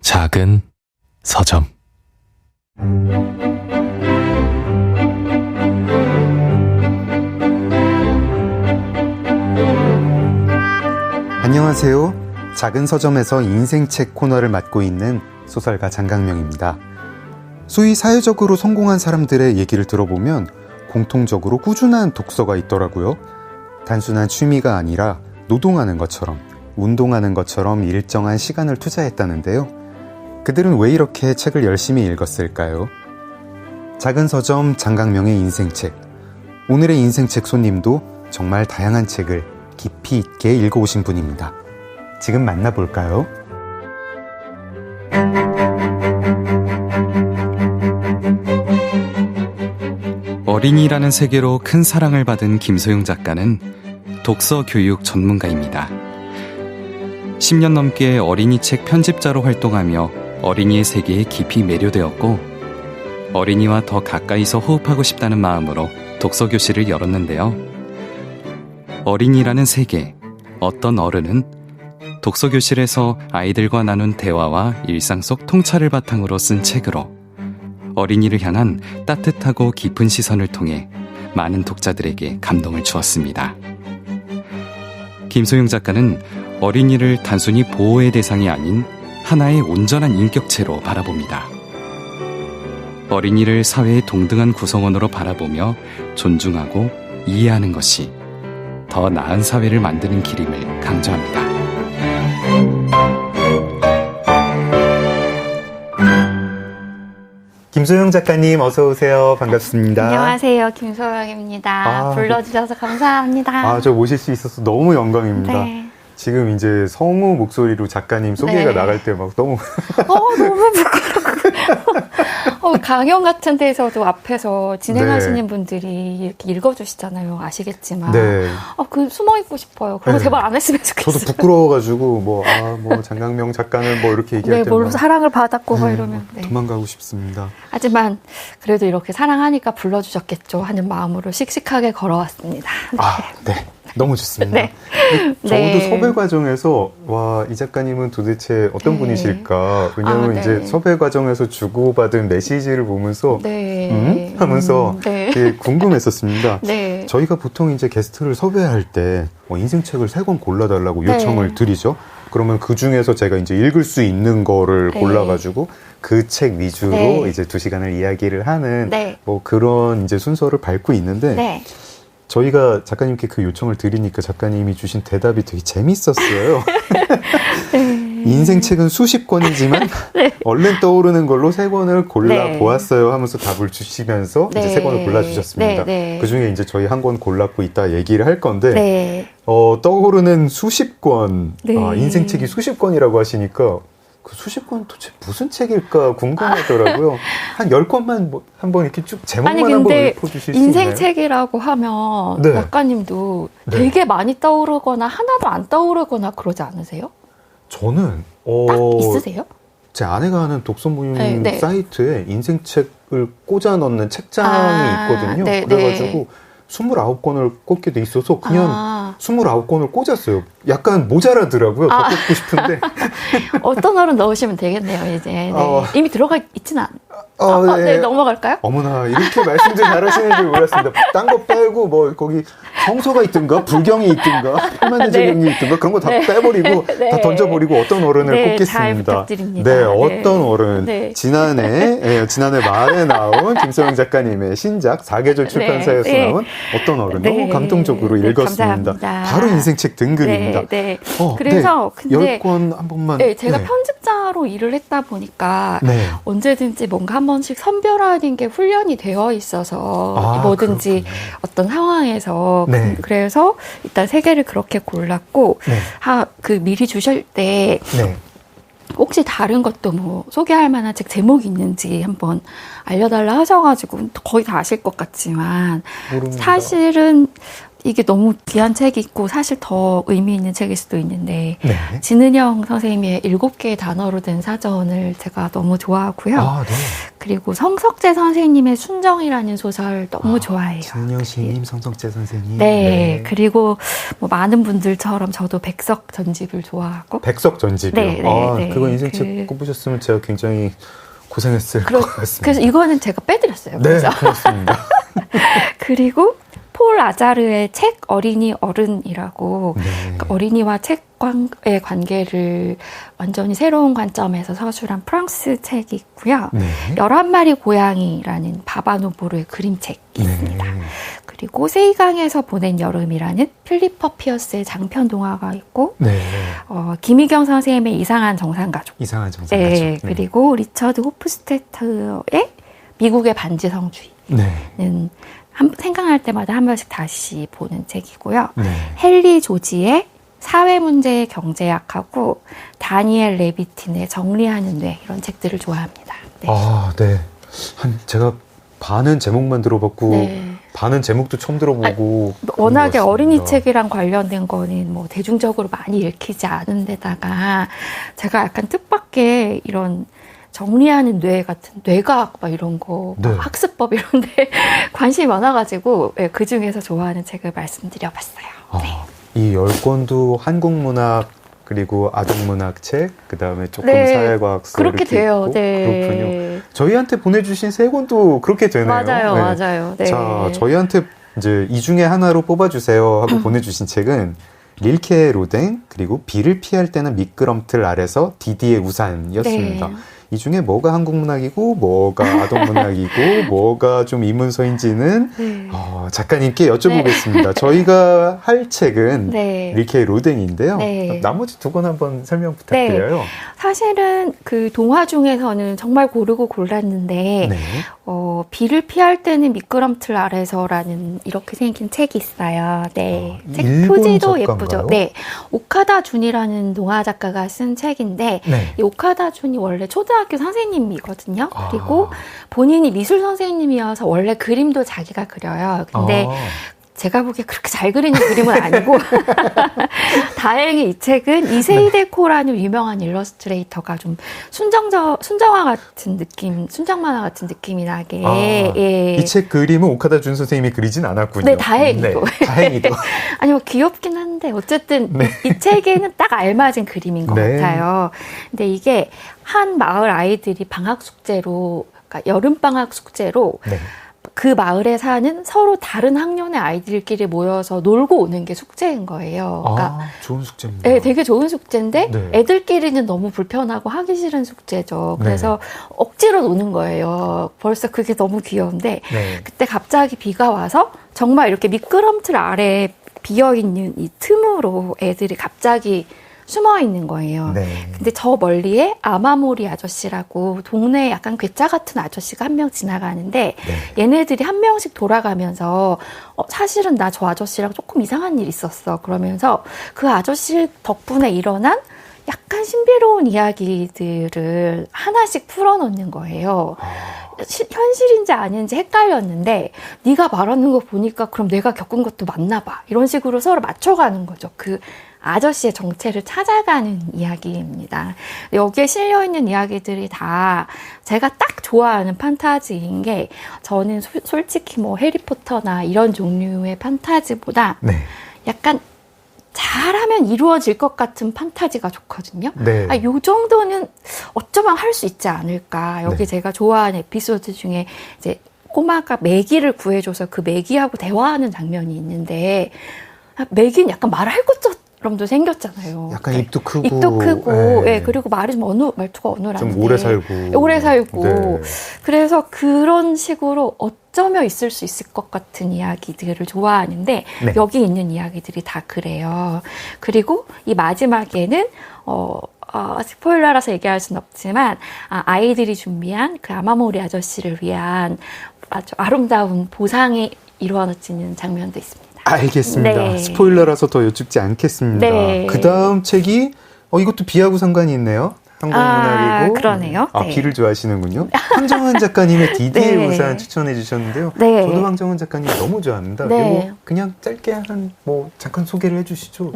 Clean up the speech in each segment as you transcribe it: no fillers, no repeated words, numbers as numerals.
작은 서점. 안녕하세요. 작은 서점에서 인생책 코너를 맡고 있는 소설가 장강명입니다. 소위 사회적으로 성공한 사람들의 얘기를 들어보면 공통적으로 꾸준한 독서가 있더라고요. 단순한 취미가 아니라 노동하는 것처럼, 운동하는 것처럼 일정한 시간을 투자했다는데요. 그들은 왜 이렇게 책을 열심히 읽었을까요? 작은 서점 장강명의 인생책. 오늘의 인생책 손님도 정말 다양한 책을 깊이 있게 읽어오신 분입니다. 지금 만나볼까요? 어린이라는 세계로 큰 사랑을 받은 김소영 작가는 독서 교육 전문가입니다. 10년 넘게 어린이 책 편집자로 활동하며 어린이의 세계에 깊이 매료되었고, 어린이와 더 가까이서 호흡하고 싶다는 마음으로 독서교실을 열었는데요. 어린이라는 세계, 어떤 어른은 독서교실에서 아이들과 나눈 대화와 일상 속 통찰을 바탕으로 쓴 책으로 어린이를 향한 따뜻하고 깊은 시선을 통해 많은 독자들에게 감동을 주었습니다. 김소영 작가는 어린이를 단순히 보호의 대상이 아닌 하나의 온전한 인격체로 바라봅니다. 어린이를 사회의 동등한 구성원으로 바라보며 존중하고 이해하는 것이 더 나은 사회를 만드는 길임을 강조합니다. 김소영 작가님 어서 오세요. 반갑습니다. 안녕하세요. 김소영입니다. 불러주셔서 감사합니다. 저 모실 수 있어서 너무 영광입니다. 네. 지금 이제 성우 목소리로 작가님 소개가 네. 나갈 때 막 너무 너무 부끄럽고 강연 같은 데서도 앞에서 진행하시는 네. 분들이 이렇게 읽어주시잖아요. 아시겠지만 네. 그 숨어 있고 싶어요. 그런 거 네. 제발 안 했으면 좋겠어요. 저도 부끄러워가지고 장강명 작가는 이렇게 얘기할 때 뭘 사랑을 받았고 이러면 도망가고 싶습니다. 하지만 그래도 이렇게 사랑하니까 불러주셨겠죠 하는 마음으로 씩씩하게 걸어왔습니다. 네. 너무 좋습니다. 네. 저도 섭외 과정에서 이 작가님은 도대체 어떤 분이실까? 왜냐하면 이제 섭외 과정에서 주고받은 메시지를 보면서 하면서 되게 궁금했었습니다. 네. 저희가 보통 이제 게스트를 섭외할 때 인생책을 3권 골라달라고 요청을 드리죠. 그러면 그 중에서 제가 이제 읽을 수 있는 거를 골라가지고 그 책 위주로 이제 2시간을 이야기를 하는 그런 이제 순서를 밟고 있는데. 저희가 작가님께 그 요청을 드리니까 작가님이 주신 대답이 되게 재밌었어요. 인생책은 수십 권이지만 얼른 떠오르는 걸로 3권을 골라보았어요 하면서 답을 주시면서 이제 3권을 골라주셨습니다. 그 중에 이제 저희 1권 골랐고 이따 얘기를 할 건데 떠오르는 수십 권, 인생책이 수십 권이라고 하시니까 그 수십 권 도대체 무슨 책일까 궁금하더라고요. 한 10권만 한번 이렇게 쭉 제목만 한번 읊어주실 수 있나요? 인생책이라고 하면 작가님도 되게 많이 떠오르거나 하나도 안 떠오르거나 그러지 않으세요? 저는 딱 있으세요? 제 아내가 하는 독서 모임 사이트에 인생책을 꽂아 넣는 책장이 있거든요. 그래가지고 29권을 꽂게 돼 있어서 그냥 29권을 꽂았어요. 약간 모자라더라고요. 더 꽂고 싶은데. 어떤 어른 넣으시면 되겠네요, 이제. 이미 들어가 있지는 넘어갈까요? 어머나, 이렇게 말씀들 잘하시는 줄 몰랐습니다. 딴 거 빼고, 거기 성서가 있든가, 불경이 있든가, 팔만대제경이 있든가, 그런 거 다 빼버리고, 다 던져버리고 어떤 어른을 꽂겠습니다. 잘 부탁드립니다. 어떤 어른. 지난해 말에 나온 김소영 작가님의 신작, 사계절 출판사에서 나온 어떤 어른. 너무 감동적으로 읽었습니다. 감사합니다. 바로 인생책 등급입니다. 그래서, 근데. 10권 한 번만. 제가 편집자로 일을 했다 보니까 언제든지 뭔가 한 번씩 선별하는 게 훈련이 되어 있어서 뭐든지 그렇군요. 어떤 상황에서 그래서 일단 3개를 그렇게 골랐고 미리 주실 때 혹시 다른 것도 소개할 만한 책 제목이 있는지 한번 알려달라 하셔가지고 거의 다 아실 것 같지만 모릅니다. 사실은 이게 너무 귀한 책이 있고 사실 더 의미 있는 책일 수도 있는데 진은영 선생님의 7개의 단어로 된 사전을 제가 너무 좋아하고요. 그리고 성석재 선생님의 순정이라는 소설 너무 좋아해요. 진영신님, 성석재 선생님. 네. 그리고 뭐 많은 분들처럼 저도 백석 전집을 좋아하고. 백석 전집이요? 네. 그거 인생책 꼽으셨으면 제가 굉장히 고생했을 것 같습니다. 그래서 이거는 제가 빼드렸어요. 네, 그렇습니다. 그리고 폴 아자르의 책 어린이 어른이라고 어린이와 책과의 관계를 완전히 새로운 관점에서 서술한 프랑스 책이 있고요. 11마리 고양이라는 바바노보르의 그림책이 있습니다. 그리고 세이강에서 보낸 여름이라는 필리퍼 피어스의 장편 동화가 있고 김희경 선생님의 이상한 정상가족. 이상한 정상가족. 그리고 리처드 호프스테터의 미국의 반지 성주의는 생각날 때마다 한 번씩 다시 보는 책이고요. 헨리 조지의 사회문제의 경제학하고 다니엘 레비틴의 정리하는 뇌 이런 책들을 좋아합니다. 네. 제가 반은 제목만 들어봤고 반은 제목도 처음 들어보고 워낙에 어린이 책이랑 관련된 거는 뭐 대중적으로 많이 읽히지 않은 데다가 제가 약간 뜻밖의 이런 정리하는 뇌 같은 뇌과학 막 이런 거 학습법 이런 데 관심이 많아가지고 그 중에서 좋아하는 책을 말씀드려봤어요. 이 10권도 한국문학 그리고 아동문학 책 그다음에 조금 사회과학서 그렇게 돼요. 있고. 그렇군요. 저희한테 보내주신 3권도 그렇게 되네요. 맞아요. 자, 저희한테 이제 이 중에 하나로 뽑아주세요 하고 보내주신 책은 릴케 로댕 그리고 비를 피할 때는 미끄럼틀 아래서 디디의 우산이었습니다. 이 중에 뭐가 한국문학이고 뭐가 아동문학이고 뭐가 좀 이문서인지는 작가님께 여쭤보겠습니다. 저희가 할 책은 릴케 로댕인데요. 나머지 2권 한번 설명 부탁드려요. 사실은 그 동화 중에서는 정말 고르고 골랐는데 비를 피할 때는 미끄럼틀 아래서라는 이렇게 생긴 책이 있어요. 책 표지도 예쁘죠. 오카다 준이라는 동화 작가가 쓴 책인데 이 오카다 준이 원래 초등학교 선생님이거든요. 그리고 본인이 미술 선생님이어서 원래 그림도 자기가 그려요. 근데 제가 보기에 그렇게 잘 그리는 그림은 아니고 다행히 이 책은 이세이데 코라는 유명한 일러스트레이터가 좀 순정화 같은 느낌, 순정만화 같은 느낌이 나게 이 책 그림은 오카다 준 선생님이 그리진 않았군요. 다행히도. 다행히도. 아니 뭐 귀엽긴 한데 어쨌든 이 책에는 딱 알맞은 그림인 것 같아요. 근데 이게 한 마을 아이들이 방학 숙제로, 그러니까 여름 방학 숙제로 그 마을에 사는 서로 다른 학년의 아이들끼리 모여서 놀고 오는 게 숙제인 거예요. 그러니까 좋은 숙제입니다. 네, 되게 좋은 숙제인데 애들끼리는 너무 불편하고 하기 싫은 숙제죠. 그래서 억지로 노는 거예요. 벌써 그게 너무 귀여운데 그때 갑자기 비가 와서 정말 이렇게 미끄럼틀 아래에 비어있는 이 틈으로 애들이 갑자기 숨어 있는 거예요. 근데 저 멀리에 아마모리 아저씨라고 동네에 약간 괴짜 같은 아저씨가 한 명 지나가는데 얘네들이 한 명씩 돌아가면서 사실은 나 저 아저씨랑 조금 이상한 일 있었어. 그러면서 그 아저씨 덕분에 일어난 약간 신비로운 이야기들을 하나씩 풀어놓는 거예요. 현실인지 아닌지 헷갈렸는데 네가 말하는 거 보니까 그럼 내가 겪은 것도 맞나 봐. 이런 식으로 서로 맞춰가는 거죠. 그 아저씨의 정체를 찾아가는 이야기입니다. 여기에 실려있는 이야기들이 다 제가 딱 좋아하는 판타지인 게 저는 솔직히 뭐 해리포터나 이런 종류의 판타지보다 약간 잘하면 이루어질 것 같은 판타지가 좋거든요. 요 정도는 어쩌면 할 수 있지 않을까. 여기 제가 좋아하는 에피소드 중에 이제 꼬마가 메기를 구해줘서 그 메기하고 대화하는 장면이 있는데 메기는 약간 말할 것처럼도 생겼잖아요. 약간 입도 크고. 그리고 말이 좀 말투가 어눌한데. 좀 오래 살고. 그래서 그런 식으로 어쩌면 있을 수 있을 것 같은 이야기들을 좋아하는데 여기 있는 이야기들이 다 그래요. 그리고 이 마지막에는 스포일러라서 얘기할 수는 없지만 아이들이 준비한 그 아마모리 아저씨를 위한 아주 아름다운 보상이 이루어지는 장면도 있습니다. 알겠습니다. 스포일러라서 더 여쭙지 않겠습니다. 그 다음 책이 이것도 비하고 상관이 있네요. 한국문학이고. 그러네요. 비를 좋아하시는군요. 황정은 작가님의 디디의 우산 추천해 주셨는데요. 저도 황정은 작가님 너무 좋아합니다. 이거 그냥 짧게 잠깐 소개를 해 주시죠.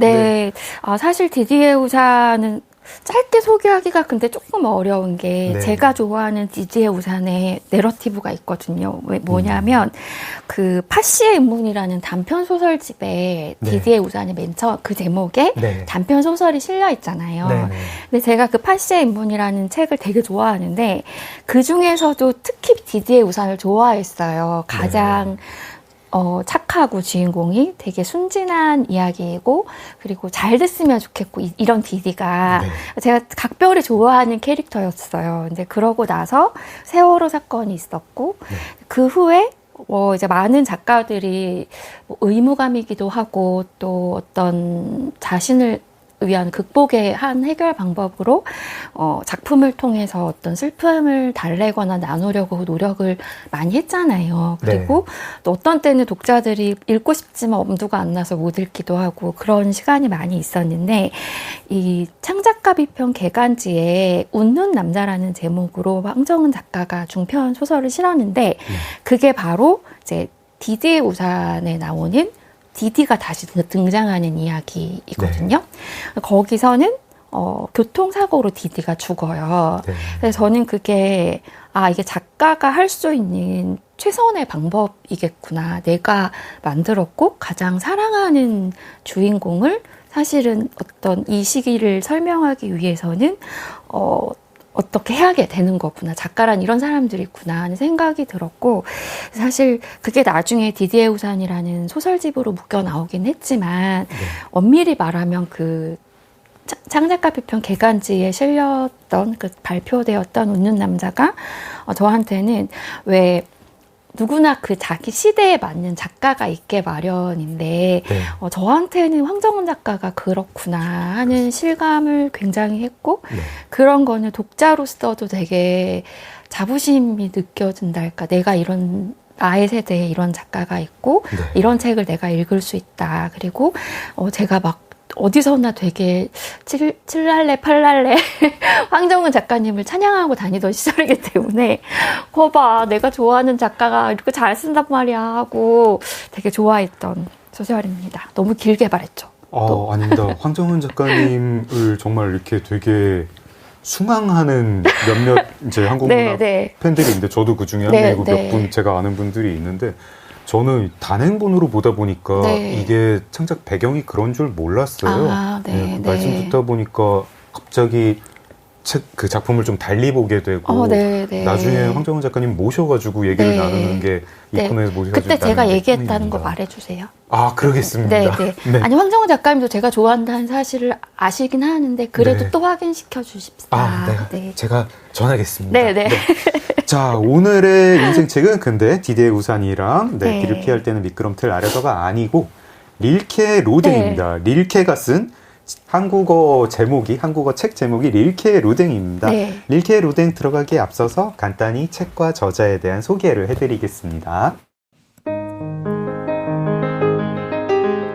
사실 디디의 우산은 짧게 소개하기가 근데 조금 어려운 게 네. 제가 좋아하는 디디에 우산의 내러티브가 있거든요. 뭐냐면 그 파시의 인문이라는 단편 소설집에 네. 디디에 우산이 맨 처음 그 제목에 네. 단편 소설이 실려 있잖아요. 네. 근데 제가 그 파시의 인문이라는 책을 되게 좋아하는데 그 중에서도 특히 디디에 우산을 좋아했어요. 가장 착하고 주인공이 되게 순진한 이야기이고 그리고 잘 됐으면 좋겠고 이런 디디가 제가 각별히 좋아하는 캐릭터였어요. 이제 그러고 나서 세월호 사건이 있었고 그 후에 이제 많은 작가들이 의무감이기도 하고 또 어떤 자신을 위한 극복의 한 해결 방법으로 작품을 통해서 어떤 슬픔을 달래거나 나누려고 노력을 많이 했잖아요. 그리고 또 어떤 때는 독자들이 읽고 싶지만 엄두가 안 나서 못 읽기도 하고 그런 시간이 많이 있었는데 이 창작가 비평 개간지에 웃는 남자라는 제목으로 황정은 작가가 중편 소설을 실었는데 그게 바로 이제 디디의 우산에 나오는 디디가 다시 등장하는 이야기이거든요. 네. 거기서는 교통사고로 디디가 죽어요. 네. 그래서 저는 그게 이게 작가가 할 수 있는 최선의 방법이겠구나. 내가 만들었고 가장 사랑하는 주인공을 사실은 어떤 이 시기를 설명하기 위해서는 어떻게 해야게 되는 거구나. 작가란 이런 사람들이 있구나 하는 생각이 들었고 사실 그게 나중에 디디의 우산이라는 소설집으로 묶여 나오긴 했지만 엄밀히 말하면 그 창작가 비평 개간지에 실렸던 그 발표되었던 웃는 남자가 저한테는 왜 누구나 그 자기 시대에 맞는 작가가 있게 마련인데 저한테는 황정은 작가가 그렇구나 하는 실감을 굉장히 했고 그런 거는 독자로서도 되게 자부심이 느껴진달까. 내가 이런 나의 세대에 이런 작가가 있고 이런 책을 내가 읽을 수 있다. 그리고 제가 막 어디서나 되게 칠랄레 팔랄레 황정은 작가님을 찬양하고 다니던 시절이기 때문에 거봐 내가 좋아하는 작가가 이렇게 잘 쓴단 말이야 하고 되게 좋아했던 소설입니다. 너무 길게 말했죠. 아닙니다. 황정은 작가님을 정말 이렇게 되게 숭앙하는 몇몇 이제 한국문학 팬들이 있는데 저도 그 중에 한 명이고 몇 분 제가 아는 분들이 있는데 저는 단행본으로 보다 보니까 이게 창작 배경이 그런 줄 몰랐어요. 말씀 듣다 보니까 갑자기 그 작품을 좀 달리 보게 되고 나중에 황정은 작가님 모셔가지고 얘기를 나누는 게 이 코너에서 모셔가지고 그때 제가 얘기했다는 거 말해주세요. 그러겠습니다. 아니 황정은 작가님도 제가 좋아한다는 사실을 아시긴 하는데 그래도 또 확인시켜 주십시다. 제가 전하겠습니다. 자, 오늘의 인생책은 근데 디디의 우산이랑 비를 피할 때는 미끄럼틀 아래서가 아니고 릴케 로댕입니다. 릴케가 쓴 한국어 책 제목이 릴케 로댕입니다. 릴케 로댕 들어가기에 앞서서 간단히 책과 저자에 대한 소개를 해드리겠습니다.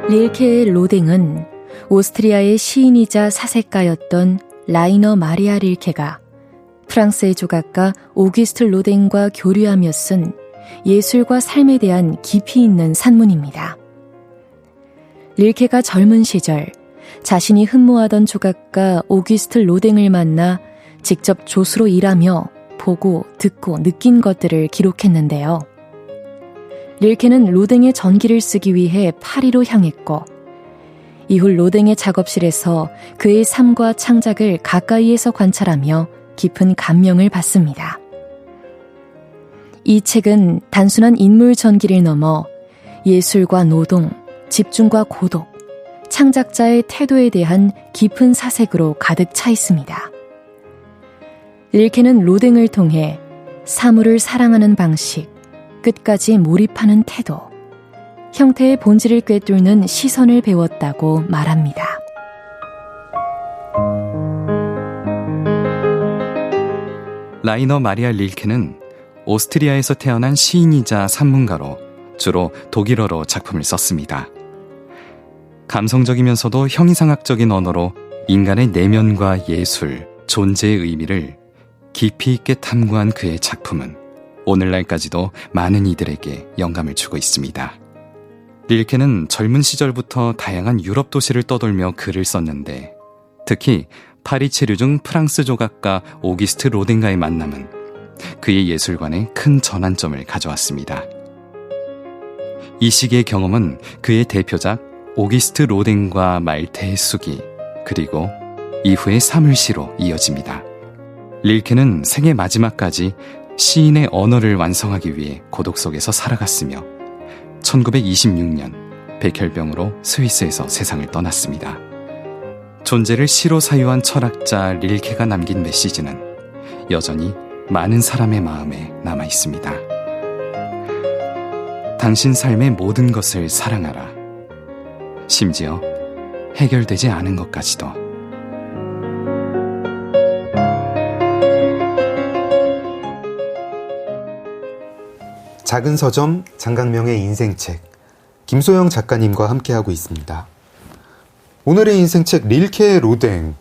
릴케 로댕은 오스트리아의 시인이자 사색가였던 라이너 마리아 릴케가 프랑스의 조각가 오규스트 로댕과 교류하며 쓴 예술과 삶에 대한 깊이 있는 산문입니다. 릴케가 젊은 시절 자신이 흠모하던 조각가 오규스트 로댕을 만나 직접 조수로 일하며 보고 듣고 느낀 것들을 기록했는데요. 릴케는 로댕의 전기를 쓰기 위해 파리로 향했고 이후 로댕의 작업실에서 그의 삶과 창작을 가까이에서 관찰하며 깊은 감명을 받습니다. 이 책은 단순한 인물 전기를 넘어 예술과 노동, 집중과 고독, 창작자의 태도에 대한 깊은 사색으로 가득 차 있습니다. 릴케는 로댕을 통해 사물을 사랑하는 방식, 끝까지 몰입하는 태도, 형태의 본질을 꿰뚫는 시선을 배웠다고 말합니다. 라이너 마리아 릴케는 오스트리아에서 태어난 시인이자 산문가로 주로 독일어로 작품을 썼습니다. 감성적이면서도 형이상학적인 언어로 인간의 내면과 예술, 존재의 의미를 깊이 있게 탐구한 그의 작품은 오늘날까지도 많은 이들에게 영감을 주고 있습니다. 릴케는 젊은 시절부터 다양한 유럽 도시를 떠돌며 글을 썼는데 특히 파리 체류 중 프랑스 조각가 오기스트 로댕과의 만남은 그의 예술관에 큰 전환점을 가져왔습니다. 이 시기의 경험은 그의 대표작 오기스트 로댕과 말테의 수기, 그리고 이후의 사물시로 이어집니다. 릴케는 생애 마지막까지 시인의 언어를 완성하기 위해 고독 속에서 살아갔으며 1926년 백혈병으로 스위스에서 세상을 떠났습니다. 존재를 시로 사유한 철학자 릴케가 남긴 메시지는 여전히 많은 사람의 마음에 남아 있습니다. 당신 삶의 모든 것을 사랑하라. 심지어 해결되지 않은 것까지도. 작은 서점 장강명의 인생책, 김소영 작가님과 함께하고 있습니다. 오늘의 인생책 릴케의 로댕,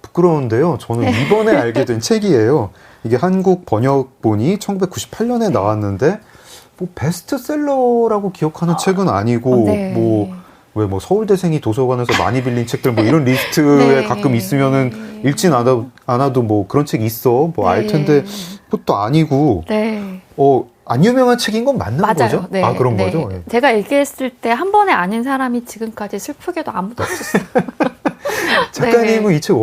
부끄러운데요. 저는 이번에 알게 된 책이에요. 이게 한국 번역본이 1998년에 나왔는데 뭐 베스트셀러라고 기억하는 책은 아니고 네. 왜 서울대생이 도서관에서 많이 빌린 책들 뭐 이런 리스트에 네. 가끔 있으면은 읽진 않아도 뭐 그런 책 있어 뭐 알 텐데 그것도 아니고 안 유명한 책인 건 맞는 맞아요. 거죠? 네. 아, 그런 거죠? 네. 제가 얘기했을 때 한 번에 아는 사람이 지금까지 슬프게도 아무도 없었어요. 작가님은 이 책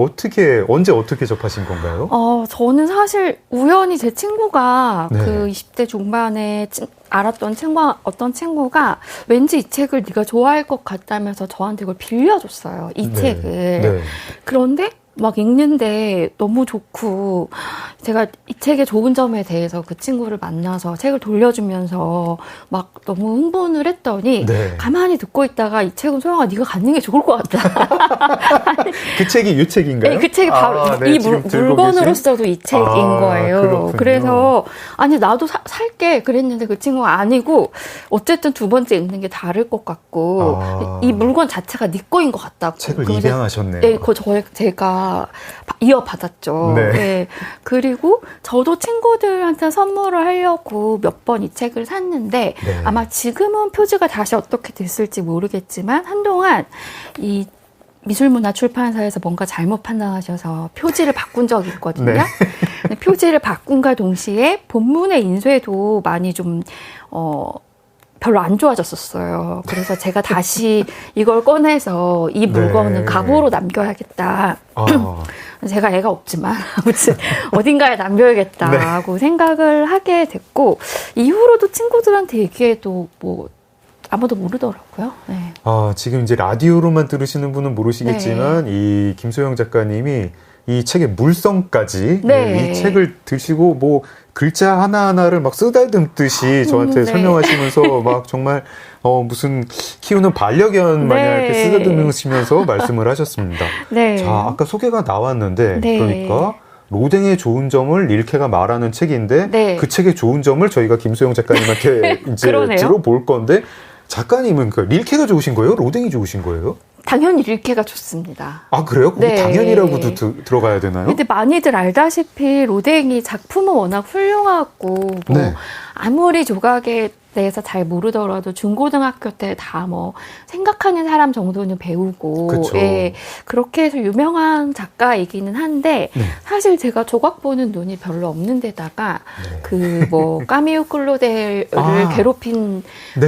언제 어떻게 접하신 건가요? 저는 사실 우연히 제 친구가 그 20대 중반에 알았던 어떤 친구가 왠지 이 책을 네가 좋아할 것 같다면서 저한테 이걸 빌려줬어요. 이 책을. 그런데 막 읽는데 너무 좋고 제가 이 책의 좋은 점에 대해서 그 친구를 만나서 책을 돌려주면서 막 너무 흥분을 했더니 가만히 듣고 있다가 이 책은 소영아 네가 갖는 게 좋을 것 같다. 그 책이 이 책인가요? 네, 그 책이 바로 이 물건으로서도 이 책인 거예요. 그렇군요. 그래서 아니 나도 살게 그랬는데 그 친구가 아니고 어쨌든 두 번째 읽는 게 다를 것 같고 이 물건 자체가 네 거인 것 같다고. 책을 입양하셨네요. 네, 제가 이어받았죠. 네. 그리고 저도 친구들한테 선물을 하려고 몇 번 이 책을 샀는데 아마 지금은 표지가 다시 어떻게 됐을지 모르겠지만 한동안 이 미술문화출판사에서 뭔가 잘못 판단하셔서 표지를 바꾼 적이 있거든요. 표지를 바꾼과 동시에 본문의 인쇄도 많이 좀 별로 안 좋아졌었어요. 그래서 제가 다시 이걸 꺼내서 이 물건은 가보로 남겨야겠다. 제가 애가 없지만 아무튼 어딘가에 남겨야겠다고 생각을 하게 됐고 이후로도 친구들한테 얘기해도 뭐 아무도 모르더라고요. 네. 지금 이제 라디오로만 들으시는 분은 모르시겠지만 이 김소영 작가님이 이 책의 물성까지 이 책을 드시고 뭐 글자 하나하나를 막 쓰다듬듯이 저한테 설명하시면서 막 정말 무슨 키우는 반려견 마냥 이렇게 쓰다듬으시면서 말씀을 하셨습니다. 자, 아까 소개가 나왔는데 그러니까 로댕의 좋은 점을 릴케가 말하는 책인데 그 책의 좋은 점을 저희가 김소영 작가님한테 이제 들어볼 건데 작가님은 그 릴케가 좋으신 거예요? 로댕이 좋으신 거예요? 당연히 릴케가 좋습니다. 아, 그래요? 당연히라고도 들어가야 되나요? 근데 많이들 알다시피 로댕이 작품은 워낙 훌륭하고 아무리 조각에 대해서 잘 모르더라도 중고등학교 때 다 뭐 생각하는 사람 정도는 배우고 그렇게 해서 유명한 작가이기는 한데 사실 제가 조각 보는 눈이 별로 없는 데다가 그 뭐 까미우 클로델을 괴롭힌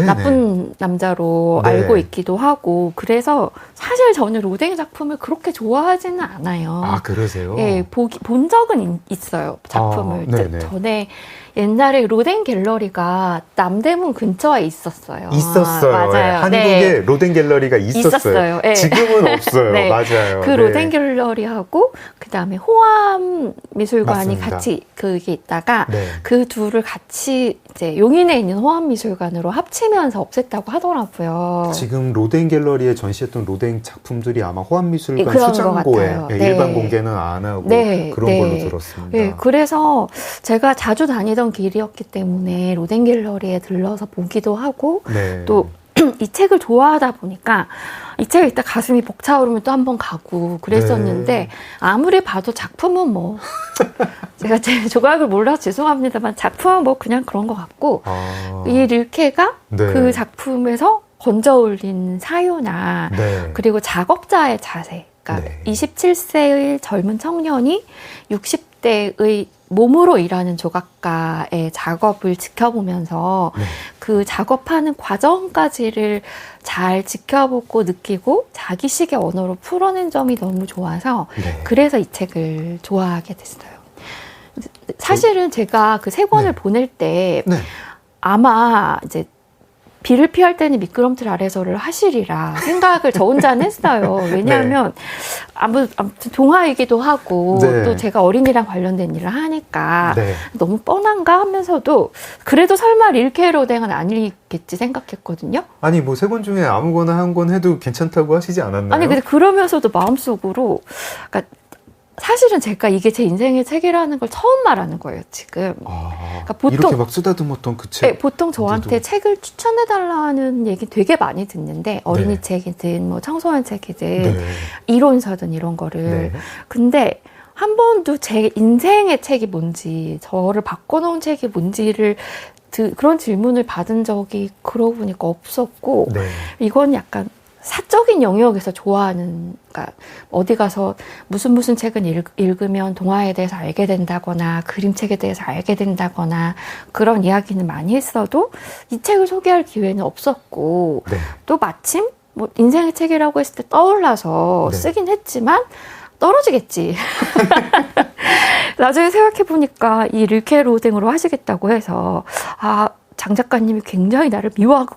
나쁜 남자로 알고 있기도 하고 그래서 사실 저는 로댕 작품을 그렇게 좋아하지는 않아요. 아, 그러세요? 예, 본 적은 있어요. 작품을. 전에 옛날에 로댕 갤러리가 남대문 근처에 있었어요. 맞아요. 한국에 로댕 갤러리가 있었어요. 지금은 없어요. 맞아요. 그 로댕 갤러리하고 그다음에 호암 미술관이 같이 그게 있다가 그 둘을 같이 이제 용인에 있는 호암 미술관으로 합치면서 없앴다고 하더라고요. 지금 로댕 갤러리에 전시했던 로댕 작품들이 아마 호암 미술관 수장고에 일반 공개는 안 하고 그런 걸로 들었습니다. 그래서 제가 자주 다니던 길이었기 때문에 로댕 갤러리에 들러서 보기도 하고 또 이 책을 좋아하다 보니까 이 책을 읽다 가슴이 벅차오르면 또 한 번 가고 그랬었는데 아무리 봐도 작품은 뭐 제가 제 조각을 몰라서 죄송합니다만 작품은 뭐 그냥 그런 것 같고 이 릴케가 그 작품에서 건져 올린 사유나 그리고 작업자의 자세 그러니까 27세의 젊은 청년이 60대의 몸으로 일하는 조각가의 작업을 지켜보면서 그 작업하는 과정까지를 잘 지켜보고 느끼고 자기식의 언어로 풀어낸 점이 너무 좋아서 그래서 이 책을 좋아하게 됐어요. 사실은 제가 그 세 권을 보낼 때 아마 이제 비를 피할 때는 미끄럼틀 아래서를 하시리라 생각을 저 혼자는 했어요. 왜냐하면 아무튼 동화이기도 하고 또 제가 어린이랑 관련된 일을 하니까 너무 뻔한가 하면서도 그래도 설마 릴케 로댕은 아니겠지 생각했거든요. 아니 뭐 세 권 중에 아무거나 한 권 해도 괜찮다고 하시지 않았나요? 아니 근데 그러면서도 마음속으로 그러니까 사실은 제가 이게 제 인생의 책이라는 걸 처음 말하는 거예요, 지금. 그러니까 보통, 이렇게 막 쓰다듬었던 그 책. 네, 보통 저한테 책을 추천해달라는 얘기 되게 많이 듣는데, 어린이 책이든, 뭐 청소년 책이든, 이론서든 이런 거를. 근데 한 번도 제 인생의 책이 뭔지, 저를 바꿔놓은 책이 뭔지를 그런 질문을 받은 적이 그러고 보니까 없었고, 이건 약간 사적인 영역에서 좋아하는, 그러니까 어디 가서 무슨 책은 읽으면 동화에 대해서 알게 된다거나 그림책에 대해서 알게 된다거나 그런 이야기는 많이 했어도 이 책을 소개할 기회는 없었고 또 마침 뭐 인생의 책이라고 했을 때 떠올라서 쓰긴 했지만 떨어지겠지. 나중에 생각해보니까 이 릴케 로댕으로 하시겠다고 해서 장 작가님이 굉장히 나를 미워하고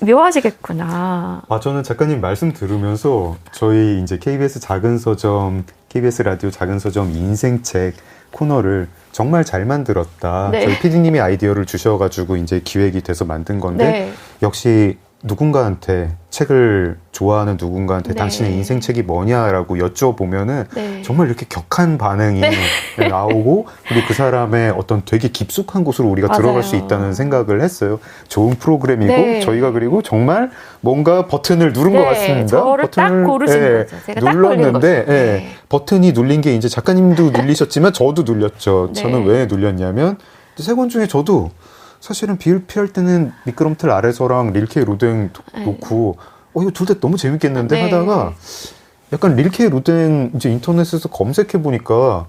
미워하시겠구나. 저는 작가님 말씀 들으면서 저희 이제 KBS 작은 서점, KBS 라디오 작은 서점 인생책 코너를 정말 잘 만들었다. 저희 PD님이 아이디어를 주셔가지고 이제 기획이 돼서 만든 건데 역시 누군가한테 책을 좋아하는 누군가한테 당신의 인생책이 뭐냐라고 여쭤보면은 정말 이렇게 격한 반응이 나오고 그리고 그 사람의 어떤 되게 깊숙한 곳으로 우리가 들어갈 수 있다는 생각을 했어요. 좋은 프로그램이고 저희가 그리고 정말 뭔가 버튼을 누른 것 같습니다. 저를 버튼을 딱 고르신 거죠. 제가 눌렀는데 버튼이 눌린 게 이제 작가님도 눌리셨지만 저도 눌렸죠. 저는 왜 눌렸냐면 세 권 중에 저도 사실은 비를 피할 때는 미끄럼틀 아래서랑 릴케 로댕 놓고 이거 둘 다 너무 재밌겠는데 하다가 약간 릴케 로댕 이제 인터넷에서 검색해 보니까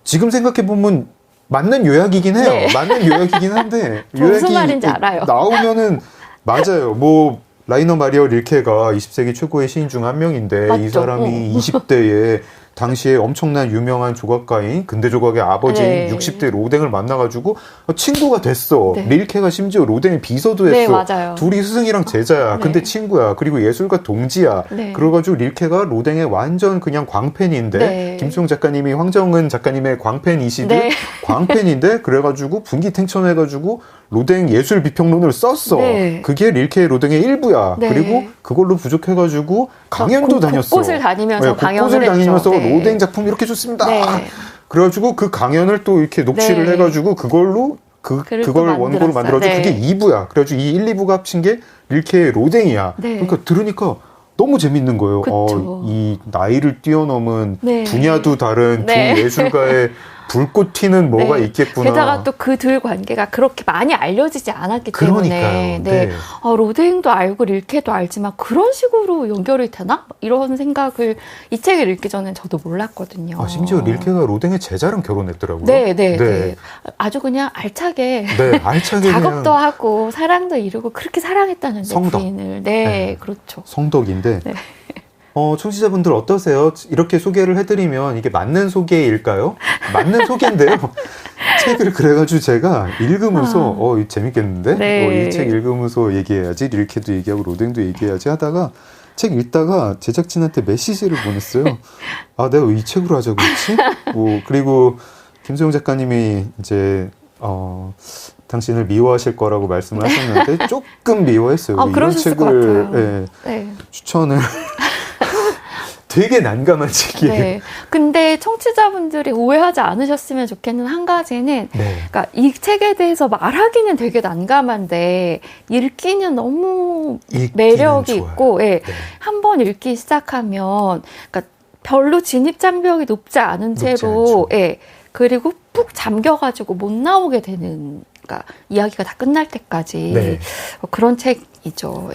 지금 생각해 보면 맞는 요약이긴 해요. 맞는 요약이긴 한데 무슨 말인지 알아요. 나오면은 맞아요. 뭐 라이너 마리아 릴케가 20세기 최고의 시인 중 한 명인데 이 사람이 20대에 당시에 엄청난 유명한 조각가인 근대 조각의 아버지인 60대 로댕을 만나가지고 친구가 됐어. 릴케가 심지어 로댕의 비서도 했어. 둘이 스승이랑 제자야. 근데 친구야. 그리고 예술가 동지야. 그래가지고 릴케가 로댕의 완전 그냥 광팬인데 김수용 작가님이 황정은 작가님의 광팬이시듯 광팬인데 그래가지고 분기탱천해가지고 로댕 예술 비평론을 썼어. 그게 릴케 로댕의 일부야. 그리고 그걸로 부족해가지고 강연도 다녔어. 곳곳을 다니면서 강연을 다니면서 로댕 작품 이렇게 좋습니다. 그래가지고 그 강연을 또 이렇게 녹취를 해가지고 그걸로 그걸 원고로 만들어가지고 그게 2부야. 그래가지고 이 1, 2부가 합친 게 릴케의 로댕이야. 그러니까 들으니까 너무 재밌는 거예요. 이 나이를 뛰어넘은 분야도 다른 두 예술가의 불꽃 튀는 뭐가 있겠구나. 게다가 또 그 둘 관계가 그렇게 많이 알려지지 않았기 때문에 로댕도 알고 릴케도 알지만 그런 식으로 연결이 되나? 이런 생각을 이 책을 읽기 전엔 저도 몰랐거든요. 심지어 릴케가 로댕의 제자랑 결혼했더라고요. 네. 아주 그냥 알차게 작업도 하고 사랑도 이루고 그렇게 사랑했다는 부인을. 그렇죠. 성덕인데 청취자분들 어떠세요? 이렇게 소개를 해드리면 이게 맞는 소개일까요? 맞는 소개인데요. 책을 그래가지고 제가 읽으면서 재밌겠는데? 이 책 읽으면서 얘기해야지. 릴케도 얘기하고 로댕도 얘기해야지 하다가 책 읽다가 제작진한테 메시지를 보냈어요. 내가 이 책으로 하자고 했지? 그리고 김수용 작가님이 이제 당신을 미워하실 거라고 말씀을 하셨는데 조금 미워했어요. 이런 책을 추천을 되게 난감한 책이에요. 근데 청취자분들이 오해하지 않으셨으면 좋겠는 한 가지는 그러니까 이 책에 대해서 말하기는 되게 난감한데 읽기는 너무 매력이 좋아요. 있고 한번 읽기 시작하면 그러니까 별로 진입 장벽이 높지 않은 채로 그리고 푹 잠겨가지고 못 나오게 되는 그러니까 이야기가 다 끝날 때까지 그런 책이죠.